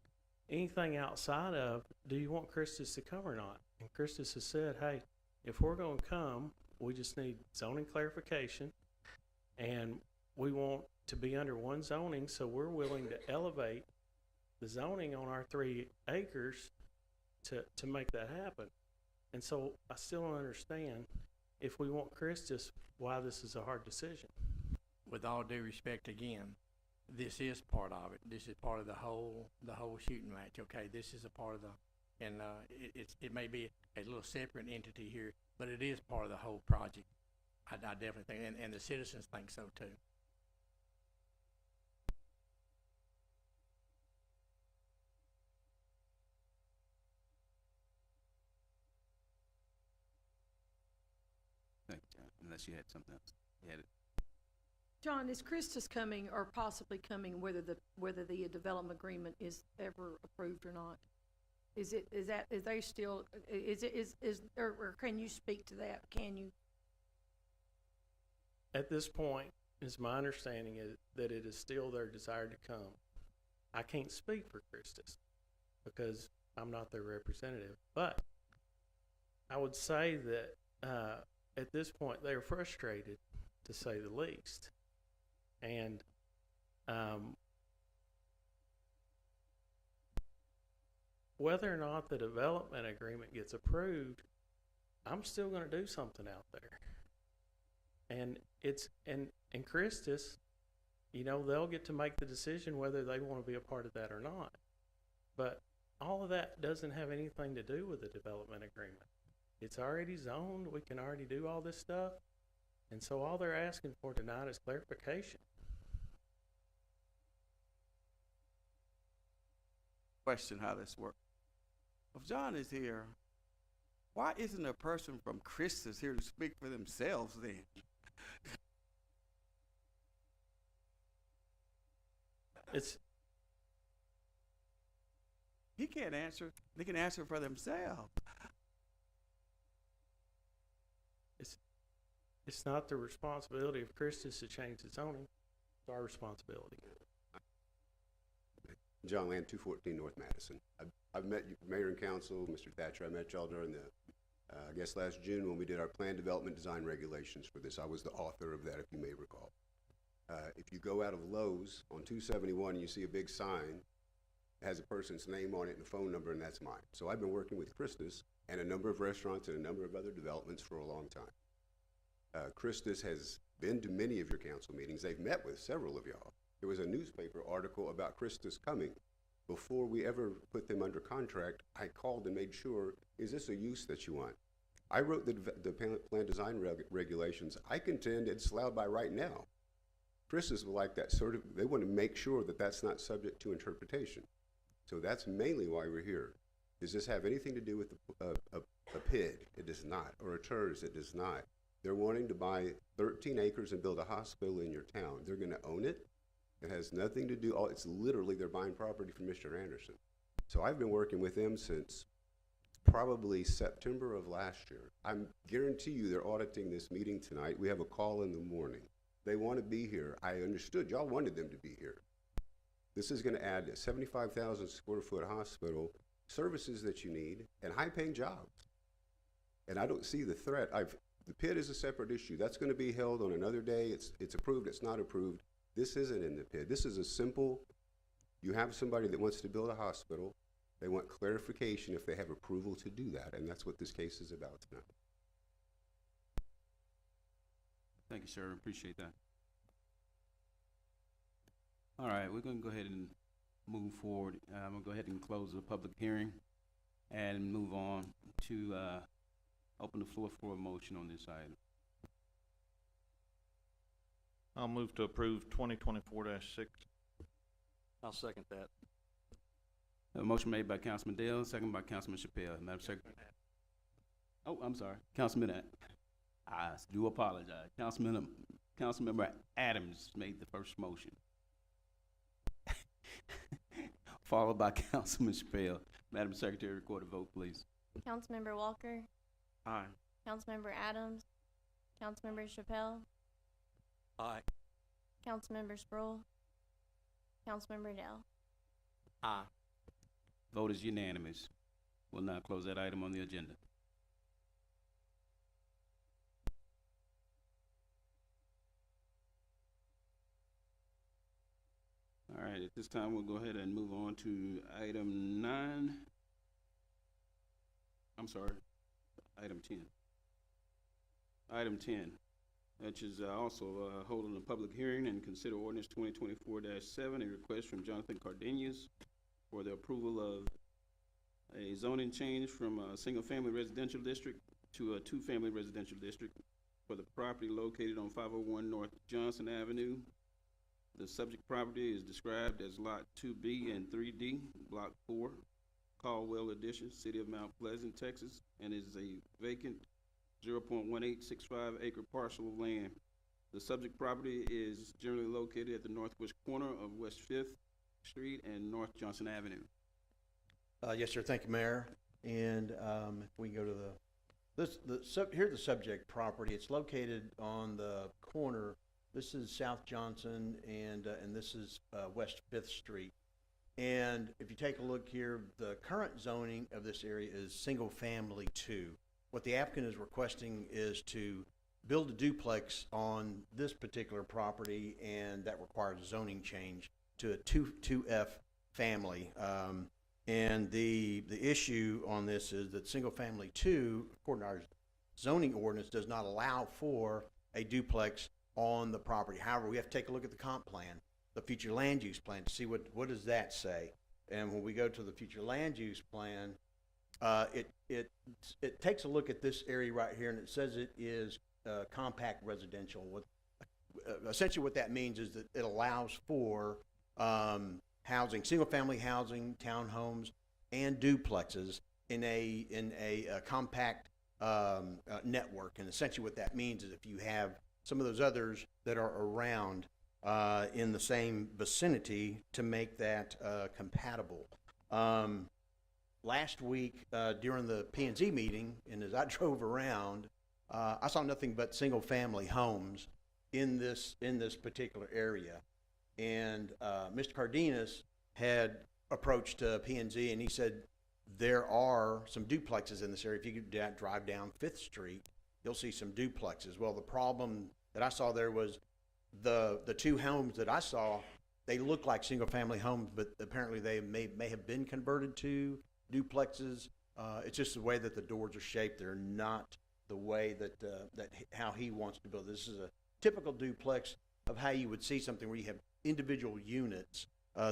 anything outside of, do you want Christus to come or not? And Christus has said, hey, if we're going to come, we just need zoning clarification, and we want to be under one zoning, so we're willing to elevate the zoning on our 3 acres to make that happen. And so I still don't understand, if we want Christus, why this is a hard decision. With all due respect, again, this is part of it. This is part of the whole shooting match. Okay, this is a part of the, and it may be a little separate entity here, but it is part of the whole project. I definitely think, and the citizens think so too. Thank you, John. Unless you had something else. You had it. John, is Christus coming or possibly coming whether the development agreement is ever approved or not? Or can you speak to that? Can you? At this point, is my understanding is that it is still their desire to come. I can't speak for Christus because I'm not their representative, but I would say that at this point they are frustrated, to say the least. And whether or not the development agreement gets approved, I'm still going to do something out there. And and Christus, you know, they'll get to make the decision whether they want to be a part of that or not. But all of that doesn't have anything to do with the development agreement. It's already zoned. We can already do all this stuff. And so all they're asking for tonight is clarification. Question how this works. If John is here, why isn't a person from Christus here to speak for themselves then? He can't answer. They can answer for themselves. It's not the responsibility of Christus to change the zoning. It's our responsibility. John Land, 214 North Madison. I've met you, Mayor and Council, Mr. Thatcher. I met y'all during the, I guess last June when we did our plan development design regulations for this. I was the author of that, if you may recall. If you go out of Lowe's on 271 and you see a big sign, it has a person's name on it and a phone number, and that's mine. So I've been working with Christus and a number of restaurants and a number of other developments for a long time. Christus has been to many of your council meetings. They've met with several of y'all. There was a newspaper article about Christus coming. Before we ever put them under contract, I called and made sure, is this a use that you want? I wrote the plan design regulations. I contend it's allowed by right now. Christus would like that sort of, they want to make sure that that's not subject to interpretation. So that's mainly why we're here. Does this have anything to do with a PID? It does not. Or a TERS? It does not. They're wanting to buy 13 acres and build a hospital in your town. They're going to own it. It has nothing to do, it's literally they're buying property from Mr. Anderson. So I've been working with them since probably September of last year. I guarantee you they're auditing this meeting tonight. We have a call in the morning. They want to be here. I understood y'all wanted them to be here. This is going to add a 75,000 square foot hospital, services that you need, and high paying jobs. And I don't see the threat. The PID is a separate issue. That's going to be held on another day. It's approved, it's not approved. This isn't in the PID. This is a simple, you have somebody that wants to build a hospital. They want clarification if they have approval to do that, and that's what this case is about tonight. Thank you, sir. Appreciate that. All right, we're going to go ahead and move forward. I'm going to go ahead and close the public hearing and move on to open the floor for a motion on this item. I'll move to approve 2024-6. I'll second that. A motion made by Councilman Dale, second by Councilman Chappelle. Madam Secretary. Oh, I'm sorry. I do apologize. Councilmember Adams made the first motion. Followed by Councilman Chappelle. Madam Secretary, record a vote, please. Councilmember Walker, Aye. Councilmember Adams, Councilmember Chappelle, Aye. Councilmember Sproul, Councilmember Dell. Aye. Vote is unanimous. We'll now close that item on the agenda. All right, at this time, we'll go ahead and move on to item 9. I'm sorry, item 10. Item 10, which is also holding a public hearing and consider ordinance 2024-7, a request from Jonathan Cardenas for the approval of a zoning change from a single-family residential district to a two-family residential district for the property located on 501 North Johnson Avenue. The subject property is described as Lot 2B and 3D, Block 4, Caldwell Addition, City of Mount Pleasant, Texas, and is a vacant 0.1865 acre parcel of land. The subject property is generally located at the northwest corner of West 5th Street and North Johnson Avenue. Yes, sir. Thank you, Mayor. And if we go to here's the subject property. It's located on the corner. This is South Johnson, and this is West 5th Street. And if you take a look here, the current zoning of this area is single family 2. What the applicant is requesting is to build a duplex on this particular property, and that requires a zoning change to a 2F family. And the issue on this is that single family 2, according to our zoning ordinance, does not allow for a duplex on the property. However, we have to take a look at the comp plan, the future land use plan, to see what does that say. And when we go to the future land use plan, it takes a look at this area right here, and it says it is compact residential. Essentially what that means is that it allows for housing, single-family housing, townhomes, and duplexes in a compact network. And essentially what that means is if you have some of those others that are around in the same vicinity, to make that compatible. Last week during the P&Z meeting, and as I drove around, I saw nothing but single-family homes in this particular area. And Mr. Cardenas had approached P&Z, and he said there are some duplexes in this area. If you could drive down 5th Street, you'll see some duplexes. Well, the problem that I saw there was the two homes that I saw, they look like single-family homes, but apparently they may have been converted to duplexes. It's just the way that the doors are shaped. They're not the way that how he wants to build. This is a typical duplex of how you would see something where you have individual units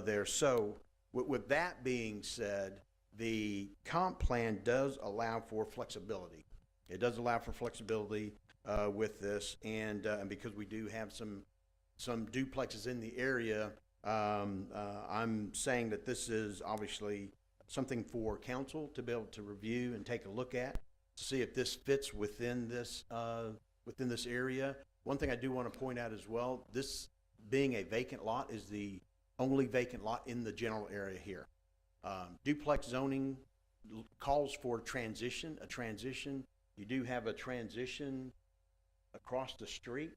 there. So with that being said, the comp plan does allow for flexibility. It does allow for flexibility with this, and because we do have some duplexes in the area, I'm saying that this is obviously something for council to be able to review and take a look at to see if this fits within this area. One thing I do want to point out as well, this being a vacant lot is the only vacant lot in the general area here. Duplex zoning calls for a transition. You do have a transition across the street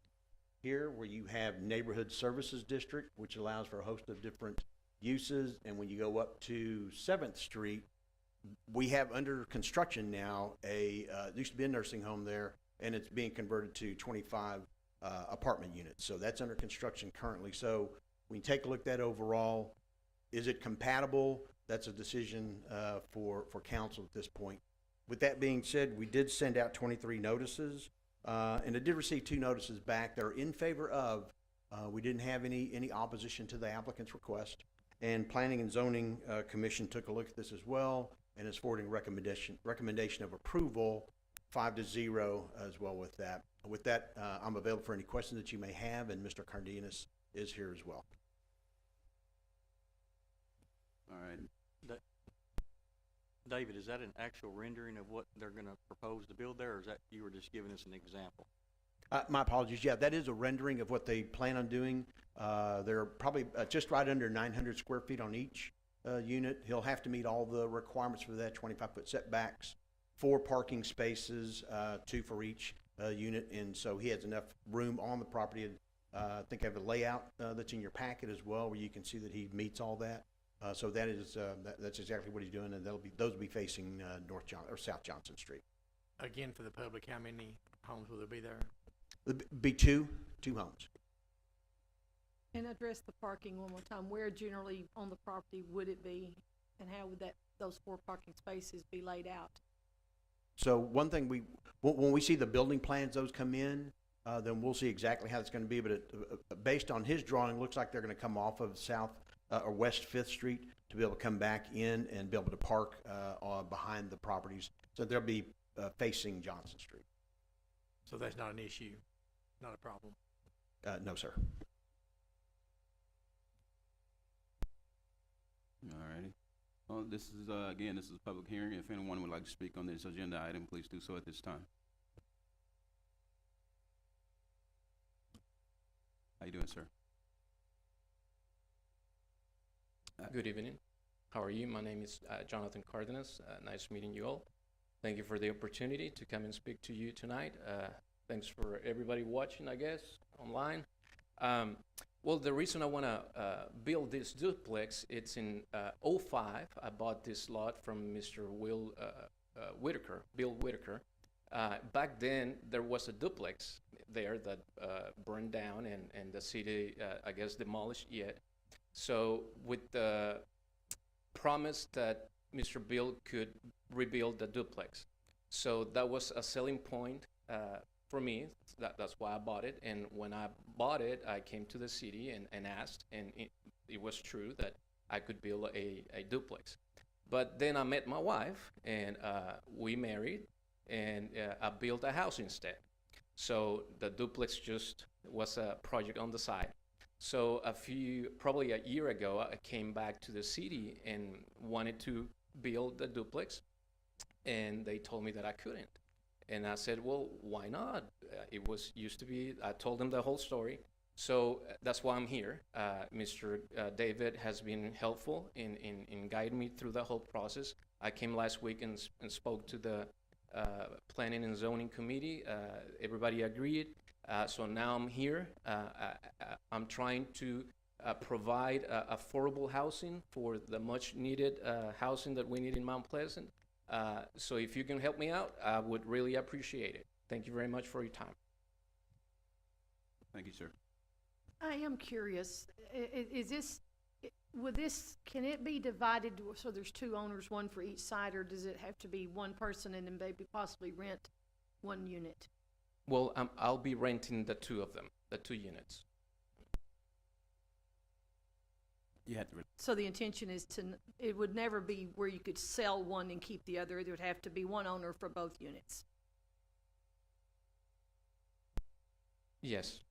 here where you have neighborhood services district, which allows for a host of different uses. And when you go up to 7th Street, we have under construction now there used to be a nursing home there, and it's being converted to 25 apartment units. So that's under construction currently. So when you take a look at that overall, is it compatible? That's a decision for council at this point. With that being said, we did send out 23 notices, and I did receive 2 notices back that are in favor of. We didn't have any opposition to the applicant's request, and Planning and Zoning Commission took a look at this as well and is forwarding recommendation of approval 5-0 as well with that. With that, I'm available for any questions that you may have, and Mr. Cardenas is here as well. All right. David, is that an actual rendering of what they're gonna propose to build there, or is that, you were just giving us an example? My apologies. Yeah, that is a rendering of what they plan on doing. They're probably just right under 900 square feet on each unit. He'll have to meet all the requirements for that, 25-foot setbacks, 4 parking spaces, 2 for each unit, and so he has enough room on the property. I think I have a layout that's in your packet as well, where you can see that he meets all that. So that is that's exactly what he's doing, and those will be facing South Johnson Street. Again, for the public, how many homes will there be there? There'll be two homes. And address the parking one more time. Where generally on the property would it be, and how would those 4 parking spaces be laid out? So one thing when we see the building plans, those come in, then we'll see exactly how it's going to be. But based on his drawing, looks like they're going to come off of South or West 5th Street to be able to come back in and be able to park behind the properties. So they'll be facing Johnson Street. So that's not an issue, not a problem. No, sir. All righty. Well, this is, again, this is a public hearing. If anyone would like to speak on this agenda item, please do so at this time. How you doing, sir? Good evening. How are you? My name is Jonathan Cardenas. Nice meeting you all. Thank you for the opportunity to come and speak to you tonight. Thanks for everybody watching, I guess, online. Well, the reason I want to build this duplex, it's in '05. I bought this lot from Mr. Bill Whitaker. Back then, there was a duplex there that burned down, and the city, I guess, demolished it. So with the promise that Mr. Bill could rebuild the duplex. So that was a selling point for me. That's why I bought it. And when I bought it, I came to the city and asked, and it was true that I could build a duplex. But then I met my wife, and we married, and I built a house instead. So the duplex just was a project on the side. So probably a year ago, I came back to the city and wanted to build the duplex, and they told me that I couldn't. And I said, well, why not? It was used to be, I told them the whole story. So that's why I'm here. Mr. David has been helpful in guiding me through the whole process. I came last week and spoke to the Planning and Zoning Committee. Everybody agreed. So now I'm here. I'm trying to provide affordable housing for the much needed housing that we need in Mount Pleasant. So if you can help me out, I would really appreciate it. Thank you very much for your time. Thank you, sir. I am curious, can it be divided so there's 2 owners, one for each side, or does it have to be one person and then maybe possibly rent 1 unit? Well, I'll be renting the 2 of them, the 2 units. You had to. So the intention is it would never be where you could sell one and keep the other. There would have to be one owner for both units. Yes.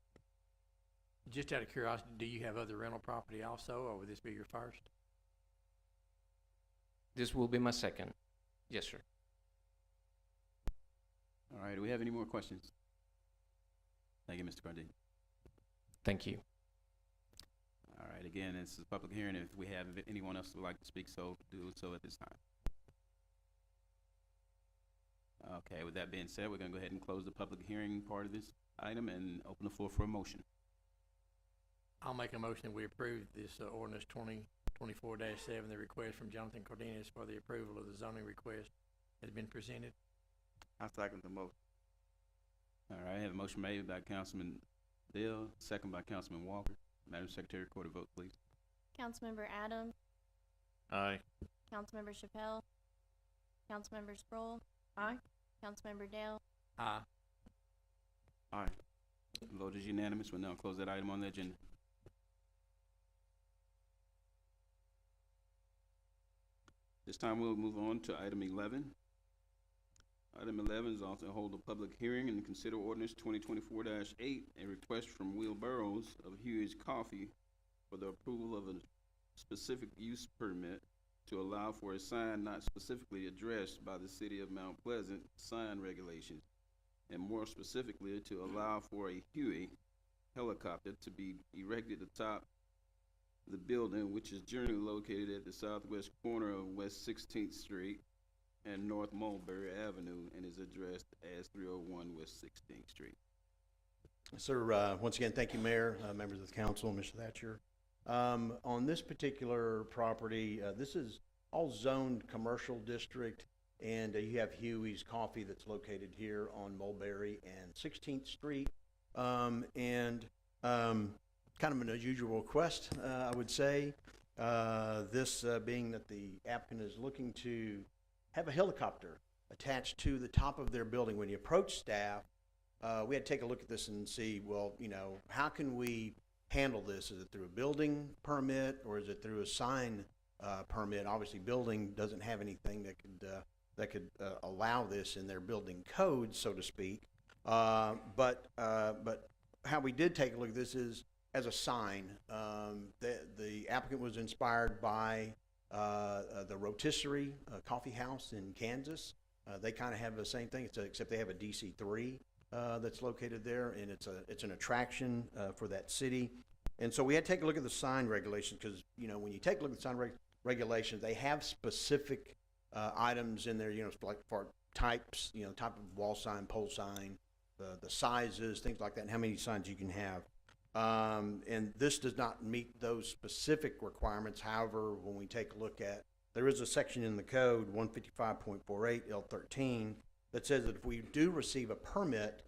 Just out of curiosity, do you have other rental property also, or would this be your first? This will be my second. Yes, sir. All right, do we have any more questions? Thank you, Mr. Cardenas. Thank you. All right, again, this is a public hearing. If we have anyone else who would like to speak, so do so at this time. Okay, with that being said, we're going to go ahead and close the public hearing part of this item and open the floor for a motion. I'll make a motion that we approve this ordinance 2024-7, the request from Jonathan Cardenas for the approval of the zoning request has been presented. I second the motion. All right, I have a motion made by Councilman Dale, second by Councilman Walker. Madam Secretary, record a vote, please. Councilmember Adams, Aye. Councilmember Chappelle, Councilmember Sproul, Aye. Councilmember Dale, Aye. Aye. Vote is unanimous. We'll now close that item on the agenda. This time we'll move on to item 11. Item 11 is also hold a public hearing and consider ordinance 2024-8, a request from Will Burrows of Huey's Coffee for the approval of a specific use permit to allow for a sign not specifically addressed by the city of Mount Pleasant sign regulations, and more specifically to allow for a Huey helicopter to be erected atop the building, which is generally located at the southwest corner of West 16th Street and North Mulberry Avenue, and is addressed as 301 West 16th Street. Sir, once again, thank you, Mayor, members of the council, Mr. Thatcher. On this particular property, this is all zoned commercial district, and you have Huey's Coffee that's located here on Mulberry and 16th Street. Kind of an unusual request, I would say. This being that the applicant is looking to have a helicopter attached to the top of their building. When you approach staff, we had to take a look at this and see, well, you know, how can we handle this? Is it through a building permit or is it through a sign permit? Obviously, building doesn't have anything that could allow this in their building code, so to speak. But how we did take a look at this is as a sign. The applicant was inspired by the Rotisserie Coffee House in Kansas. They kind of have the same thing, except they have a DC-3 that's located there, and it's an attraction for that city. And so we had to take a look at the sign regulations because, you know, when you take a look at the sign regulations, they have specific items in there, you know, like for types, you know, type of wall sign, pole sign, the sizes, things like that, and how many signs you can have. And this does not meet those specific requirements. However, when we take a look at, there is a section in the code, 155.48 L13, that says that if we do receive a permit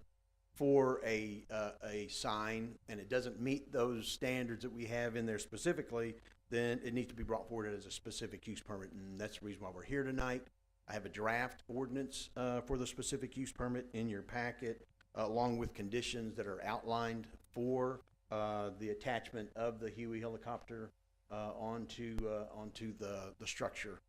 for a sign and it doesn't meet those standards that we have in there specifically, then it needs to be brought forward as a specific use permit, and that's the reason why we're here tonight. I have a draft ordinance for the specific use permit in your packet, along with conditions that are outlined for the attachment of the Huey helicopter onto the structure.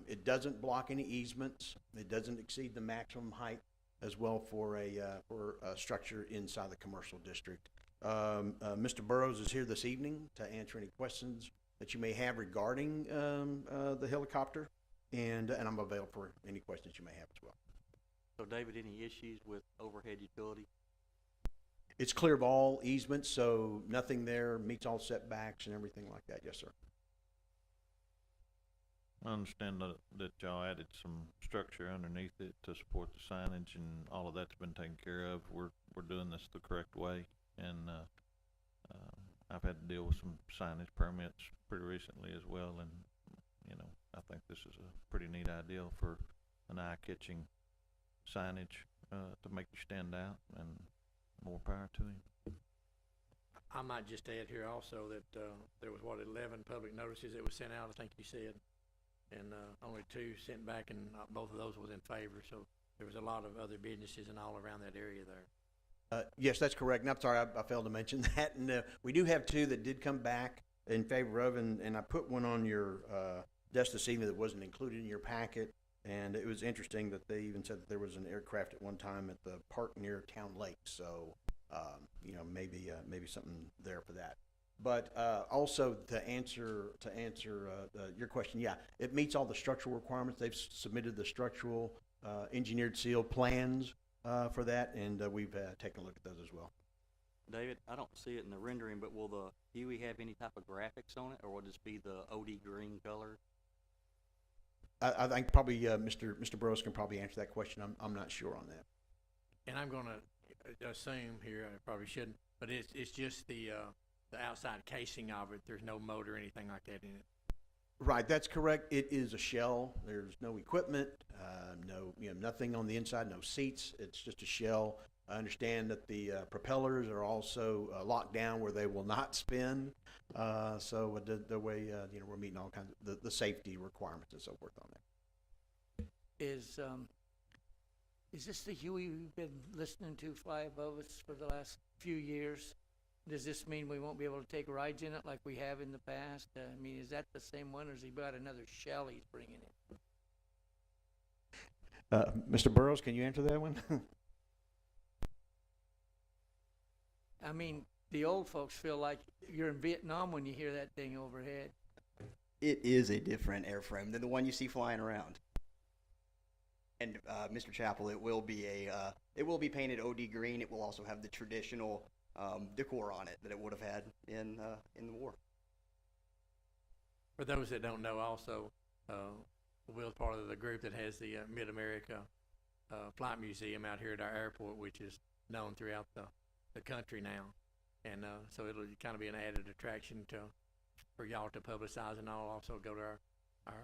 It doesn't block any easements. It doesn't exceed the maximum height as well for a structure inside the commercial district. Mr. Burrows is here this evening to answer any questions that you may have regarding the helicopter, and I'm available for any questions you may have as well. So David, any issues with overhead utility? It's clear of all easements, so nothing there meets all setbacks and everything like that. Yes, sir. I understand that y'all added some structure underneath it to support the signage, and all of that's been taken care of. We're doing this the correct way, and I've had to deal with some signage permits pretty recently as well, and you know, I think this is a pretty neat idea for an eye-catching signage to make you stand out, and more power to him. I might just add here also that there was, 11 public notices that was sent out, I think you said, and only 2 sent back, and both of those was in favor, so there was a lot of other businesses and all around that area there. Yes, that's correct. And I'm sorry, I failed to mention that. And we do have 2 that did come back in favor of, and I put one on your desk this evening that wasn't included in your packet. And it was interesting that they even said that there was an aircraft at one time at the park near Town Lake. So, you know, maybe something there for that. But also to answer your question, yeah, it meets all the structural requirements. They've submitted the structural engineered seal plans for that, and we've taken a look at those as well. David, I don't see it in the rendering, but will the Huey have any type of graphics on it, or will it just be the OD green color? I think probably Mr. Burrows can probably answer that question. I'm not sure on that. And I'm going to assume here, I probably shouldn't, but it's just the outside casing of it. There's no motor or anything like that in it. Right, that's correct. It is a shell. There's no equipment, nothing on the inside, no seats. It's just a shell. I understand that the propellers are also locked down where they will not spin. So the way we're meeting all kinds of the safety requirements and so forth on that. Is this the Huey we've been listening to fly above us for the last few years? Does this mean we won't be able to take rides in it like we have in the past? I mean, is that the same one, or has he got another shell he's bringing in? Mr. Burrows, can you answer that one? I mean, the old folks feel like you're in Vietnam when you hear that thing overhead. It is a different airframe than the one you see flying around. And Mr. Chappell, it will be painted OD green. It will also have the traditional decor on it that it would have had in the war. For those that don't know, also, Will's part of the group that has the Mid-America Flight Museum out here at our airport, which is known throughout the country now. And so it'll kind of be an added attraction for y'all to publicize, and I'll also go to our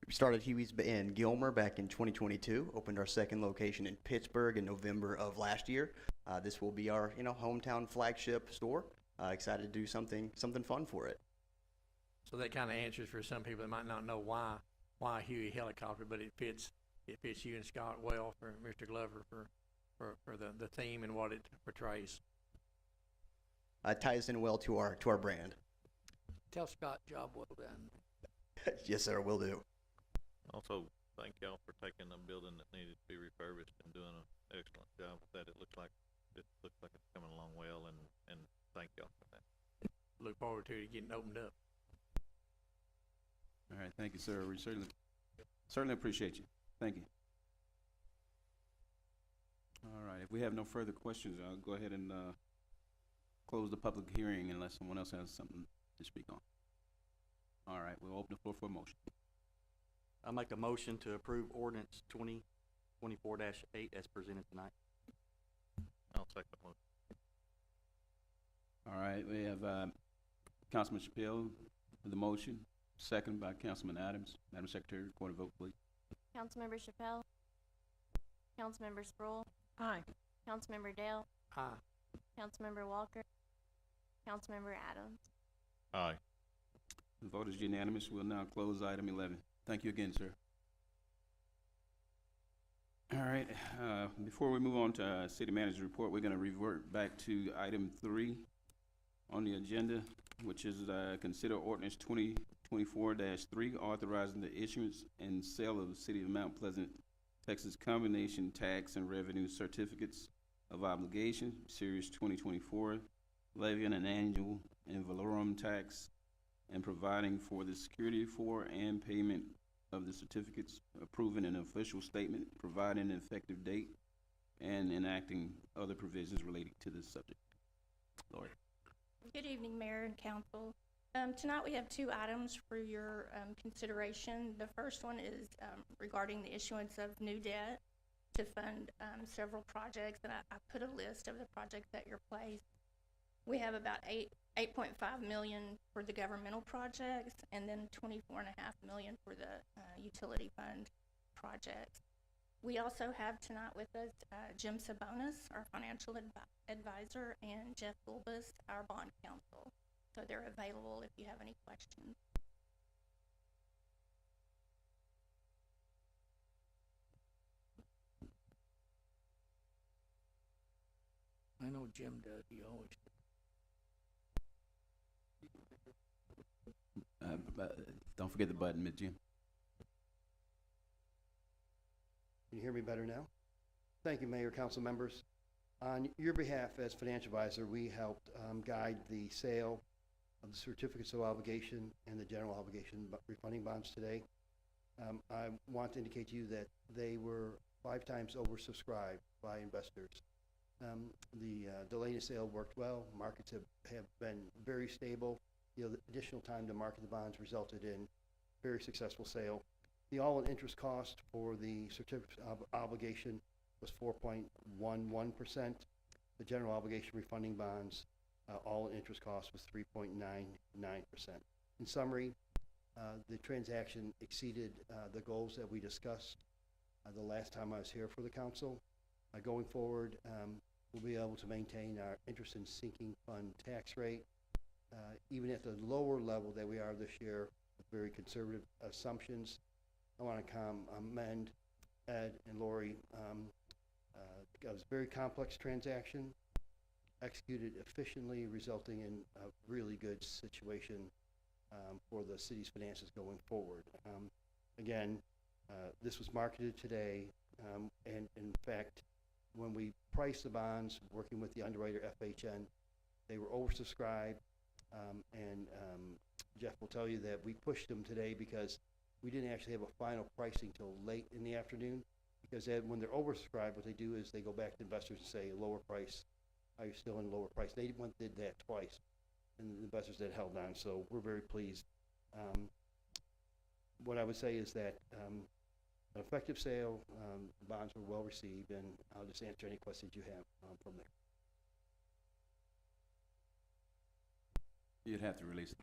We started Huey's in Gilmer back in 2022, opened our second location in Pittsburgh in November of last year. This will be our hometown flagship store. Excited to do something fun for it. So that kind of answers for some people that might not know why Huey helicopter, but it fits you and Scott well for Mr. Glover for the theme and what it portrays. Ties in well to our brand. Tell Scott, job well done. Yes, sir, will do. Also, thank y'all for taking a building that needed to be refurbished and doing an excellent job with that. It looks like it's coming along well, and thank y'all for that. Look forward to it getting opened up. All right, thank you, sir. We certainly appreciate you. Thank you. All right, if we have no further questions, I'll go ahead and close the public hearing unless someone else has something to speak on. All right, we'll open the floor for a motion. I make a motion to approve ordinance 2024-8 as presented tonight. I'll second the motion. All right, we have Councilman Chappelle with the motion, second by Councilman Adams. Madam Secretary, record a vote, please. Councilmember Chappelle. Councilmember Sproul. Aye. Councilmember Dale. Aye. Councilmember Walker. Councilmember Adams. Aye. The vote is unanimous. We'll now close item 11. Thank you again, sir. All right, before we move on to city manager's report, we're gonna revert back to item 3 on the agenda, which is consider ordinance 2024-3, authorizing the issuance and sale of the City of Mount Pleasant, Texas combination tax and revenue certificates of obligation, Series 2024, levying an annual and valorum tax and providing for the security for and payment of the certificates, approving an official statement, providing an effective date, and enacting other provisions relating to this subject. Lori. Good evening, Mayor and Council. Tonight we have 2 items for your consideration. The first one is regarding the issuance of new debt to fund several projects, and I put a list of the projects at your place. We have about 8.5 million for the governmental projects, and then 24.5 million for the utility fund projects. We also have tonight with us Jim Sabonis, our financial advisor, and Jeff Bulbus, our bond counsel. So they're available if you have any questions. I know Jim does. He always does. Don't forget the button, Ms. Jim. Can you hear me better now? Thank you, Mayor, council members. On your behalf as financial advisor, we helped guide the sale of the certificates of obligation and the general obligation refunding bonds today. I want to indicate to you that they were 5 times oversubscribed by investors. The delay in sale worked well. Markets have been very stable. The additional time to market the bonds resulted in very successful sale. The all-in interest cost for the certificate of obligation was 4.11%. The general obligation refunding bonds, all-in interest cost was 3.99%. In summary, the transaction exceeded the goals that we discussed the last time I was here for the council. Going forward, we'll be able to maintain our interest in sinking fund tax rate, even at the lower level that we are this year, with very conservative assumptions. I want to commend Ed and Lori. It was a very complex transaction, executed efficiently, resulting in a really good situation for the city's finances going forward. Again, This was marketed today, and in fact, when we priced the bonds, working with the underwriter FHN, they were oversubscribed, and Jeff will tell you that we pushed them today because we didn't actually have a final pricing till late in the afternoon, because then when they're oversubscribed, what they do is they go back to investors and say, lower price, are you still in a lower price? They did that twice, and the investors that held on, so we're very pleased. What I would say is that an effective sale, the bonds were well received, and I'll just answer any questions you have from there. You'd have to release it.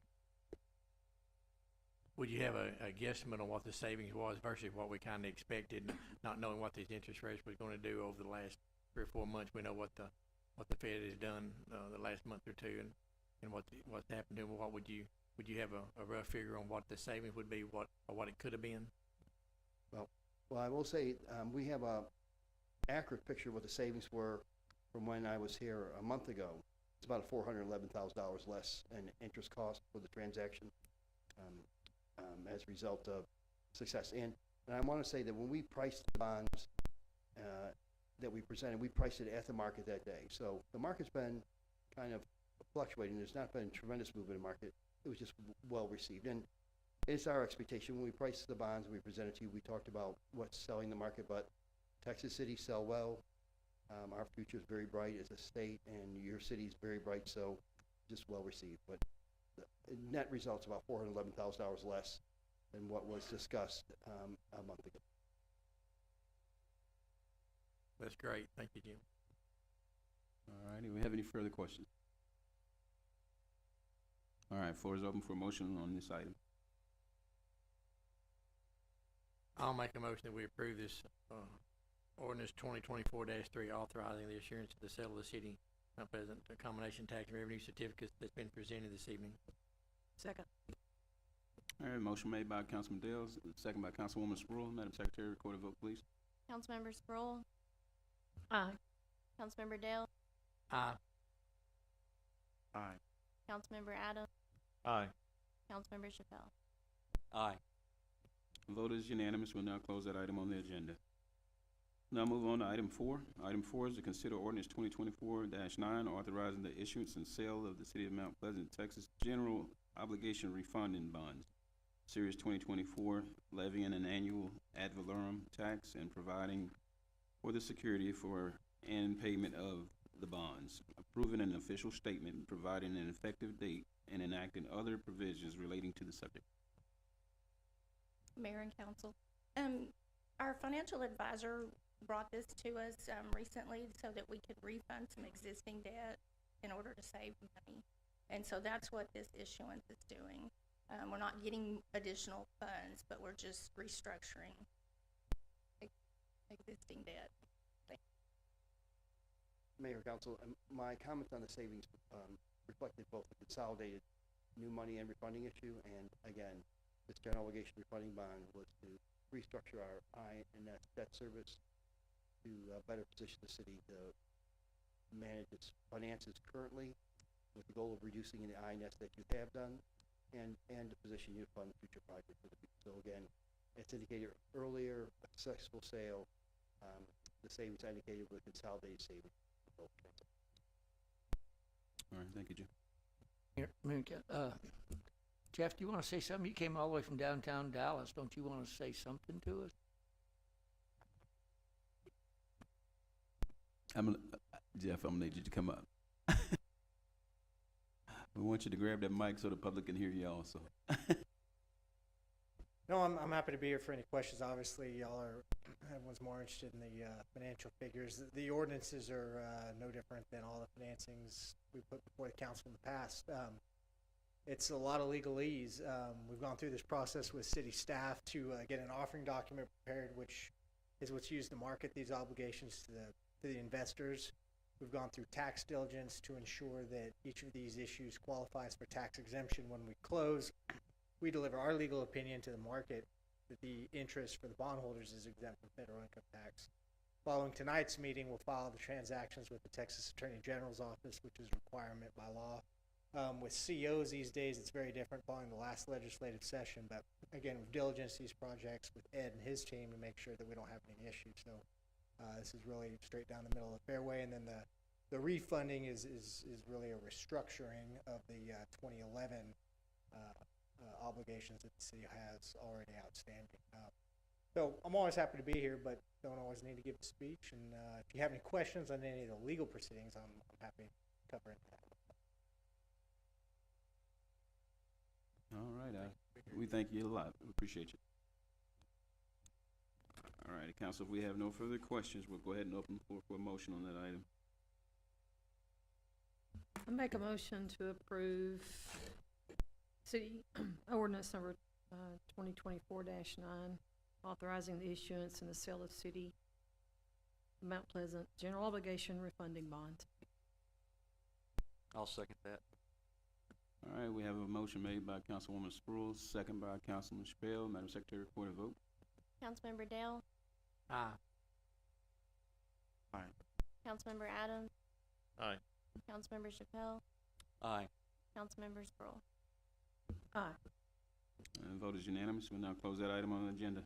Would you have a guesstimate on what the savings was versus what we kind of expected, not knowing what these interest rates was going to do over the last 3 or 4 months? We know what the Fed has done the last month or two, and what's happened. And what would you have a rough figure on what the savings would be, or what it could have been? Well, I will say we have a accurate picture of what the savings were from when I was here a month ago. It's about $411,000 less in interest cost for the transaction as a result of success. And I want to say that when we priced the bonds that we presented, we priced it at the market that day. So the market's been kind of fluctuating. There's not been tremendous movement in the market. It was just well received. And it's our expectation when we priced the bonds we presented to you, we talked about what's selling the market, but Texas cities sell well. Our future is very bright as a state, and your city is very bright, so just well received. But the net result's about $411,000 less than what was discussed a month ago. That's great. Thank you, Jim. All righty, we have any further questions? All right, floor is open for motion on this item. I'll make a motion that we approve this ordinance 2024-3, authorizing the issuance of the sale of the city Mount Pleasant combination tax revenue certificates that's been presented this evening. Second. All right, motion made by Councilman Dales, second by Councilwoman Sproul. Madam Secretary, record a vote, please. Councilmember Sproul, Aye. Councilmember Dale, Aye. Aye. Councilmember Adams, Aye. Councilmember Chappelle. Aye. Vote is unanimous. We'll now close that item on the agenda. Now move on to item 4. Item 4 is to consider ordinance 2024-9, authorizing the issuance and sale of the City of Mount Pleasant, Texas General Obligation Refunding Bonds, Series 2024, levying an annual ad valorem tax and providing for the security for and payment of the bonds, approving an official statement, providing an effective date, and enacting other provisions relating to the subject. Mayor and council. Our financial advisor brought this to us recently so that we could refund some existing debt in order to save money. And so that's what this issuance is doing. We're not getting additional funds, but we're just restructuring existing debt. Mayor, Council, my comments on the savings reflected both the consolidated new money and refunding issue, and again, this general obligation refunding bond was to restructure our I&S debt service to better position the city to manage its finances currently with the goal of reducing the I&S that you have done and to position you to fund future projects for the future. So again, it's indicated earlier, a successful sale, the savings I indicated were consolidated savings. All right, thank you, Jim. Here, Jeff, do you want to say something? You came all the way from downtown Dallas. Don't you want to say something to us? Jeff, I'm gonna need you to come up. We want you to grab that mic so the public can hear you also. No, I'm happy to be here for any questions. Obviously, everyone's more interested in the financial figures. The ordinances are no different than all the financings we put before the council in the past. It's a lot of legalese. We've gone through this process with city staff to get an offering document prepared, which is what's used to market these obligations to the investors. We've gone through tax diligence to ensure that each of these issues qualifies for tax exemption when we close. We deliver our legal opinion to the market that the interest for the bondholders is exempt from federal income tax. Following tonight's meeting, we'll file the transactions with the Texas Attorney General's office, which is a requirement by law. With COs these days, it's very different following the last legislative session, but again, we've diligenced these projects with Ed and his team to make sure that we don't have any issues, so, this is really straight down the middle of the fairway, and then the refunding is really a restructuring of the, 2011, obligations that the city has already outstanding. So I'm always happy to be here, but don't always need to give a speech, and, if you have any questions on any of the legal proceedings, I'm happy to cover it. All right, we thank you a lot. We appreciate you. All right, council, if we have no further questions, we'll go ahead and open the floor for a motion on that item. I make a motion to approve city ordinance number 2024-9, authorizing the issuance and the sale of city Mount Pleasant general obligation refunding bonds. I'll second that. All right, we have a motion made by Councilwoman Sproul, second by Councilman Chappelle. Madam Secretary, record a vote. Councilmember Dale, Aye. Aye. Councilmember Adams, Aye. Councilmember Chappelle, Aye. Councilmember Sproul. Aye. And the vote is unanimous. We'll now close that item on the agenda.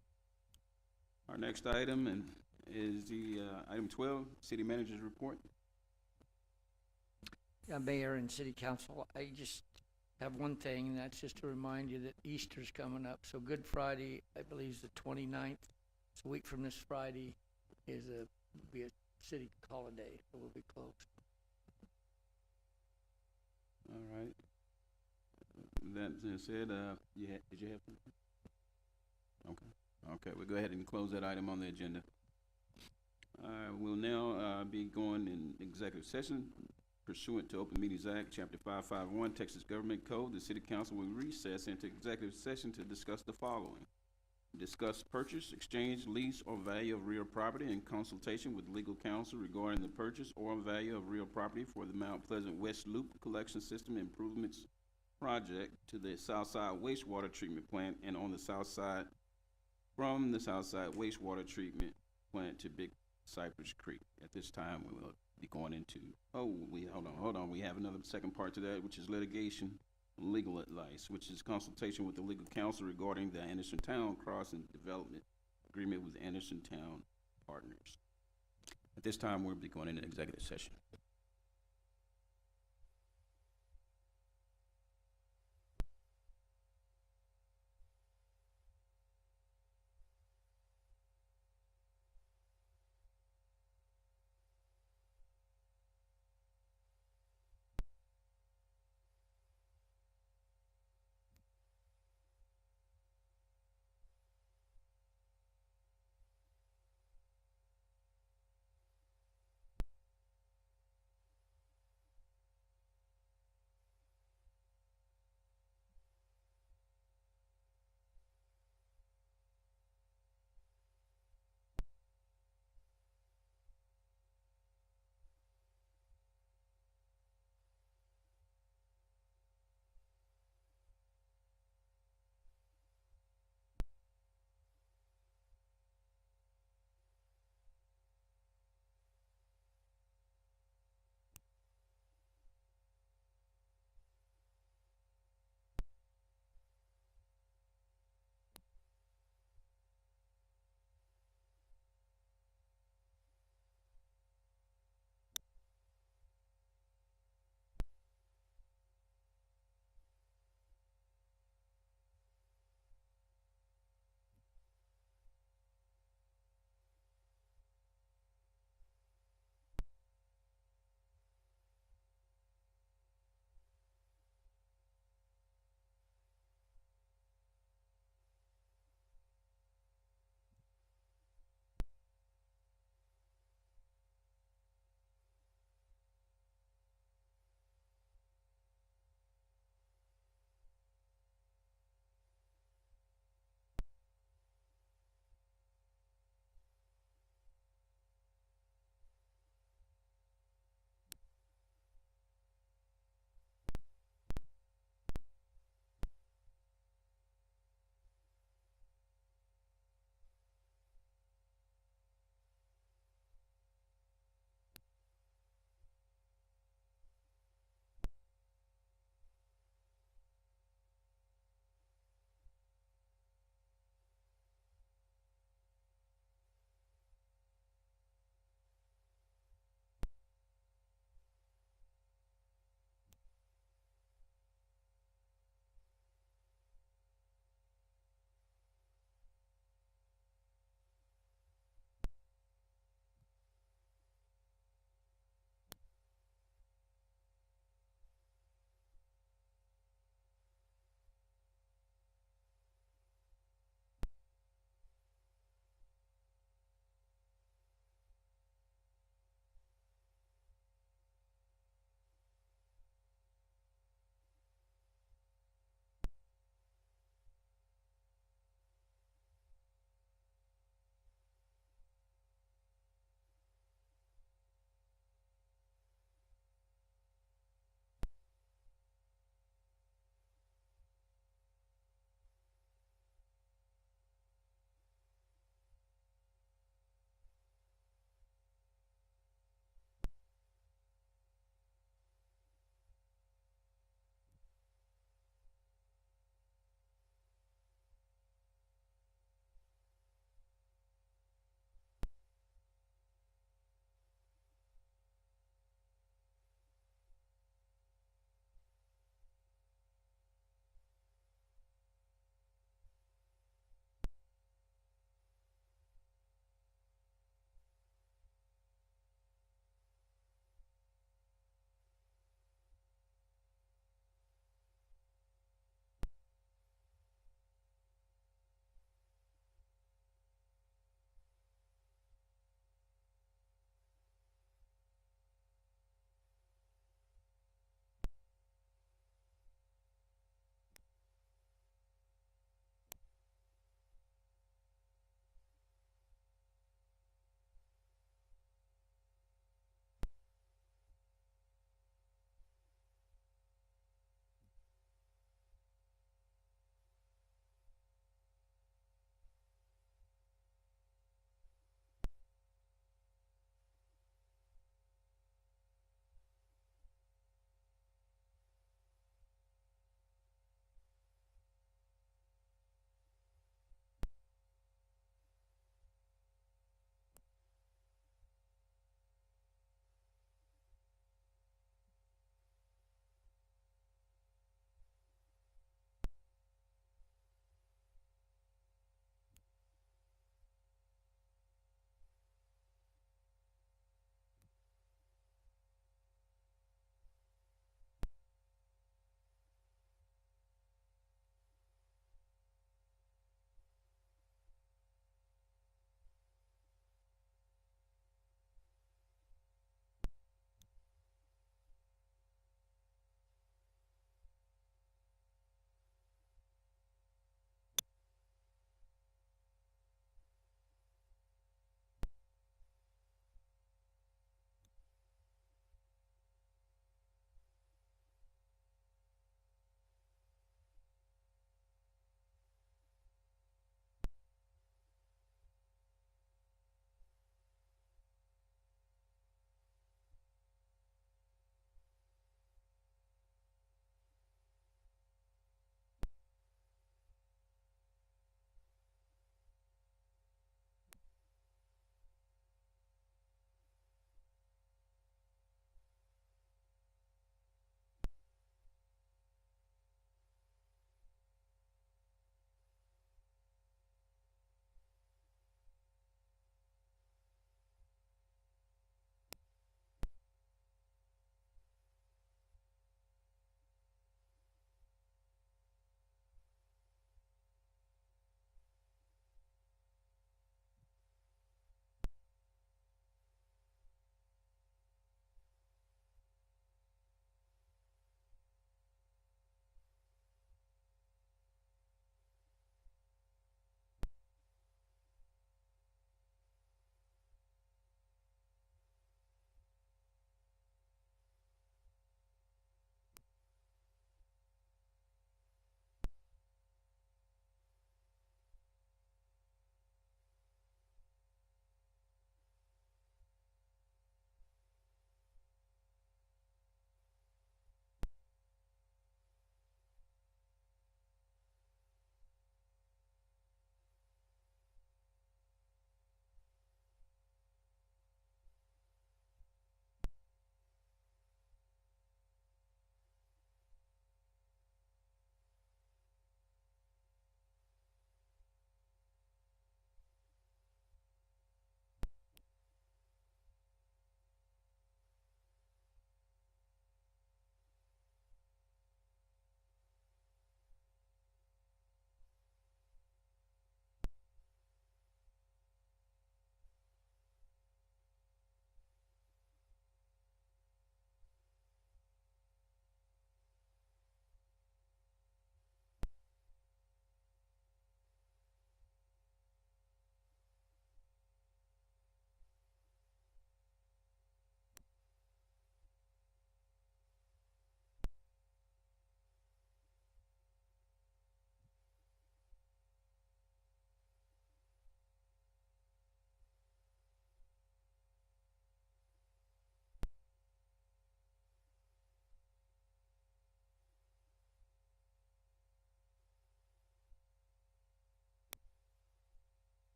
Our next item is the item 12, City Manager's Report. Yeah, Mayor and City Council, I just have one thing, and that's just to remind you that Easter's coming up. So Good Friday, I believe, is the 29th. It's a week from this Friday, will be a city holiday, so we'll be closed. All right. That being said, did you have something? Okay. Okay, we'll go ahead and close that item on the agenda. We'll now be going in executive session pursuant to Open Meetings Act, Chapter 551, Texas Government Code. The City Council will recess into executive session to discuss the following: discuss purchase, exchange, lease, or value of real property in consultation with legal counsel regarding the purchase or value of real property for the Mount Pleasant West Loop Collection System Improvements Project to the Southside Wastewater Treatment Plant and on the south side, from the Southside Wastewater Treatment Plant to Big Cypress Creek. At this time, we will be going into, hold on, we have another second part to that, which is litigation, legal advice, which is consultation with the legal counsel regarding the Anderson Town Crossing Development Agreement with Anderson Town Partners. At this time, we'll be going into executive session.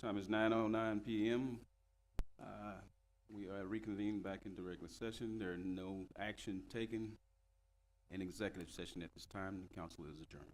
Time is 9:09 p.m. We are reconvened back into regular session. There are no action taken in executive session at this time. The council is adjourned.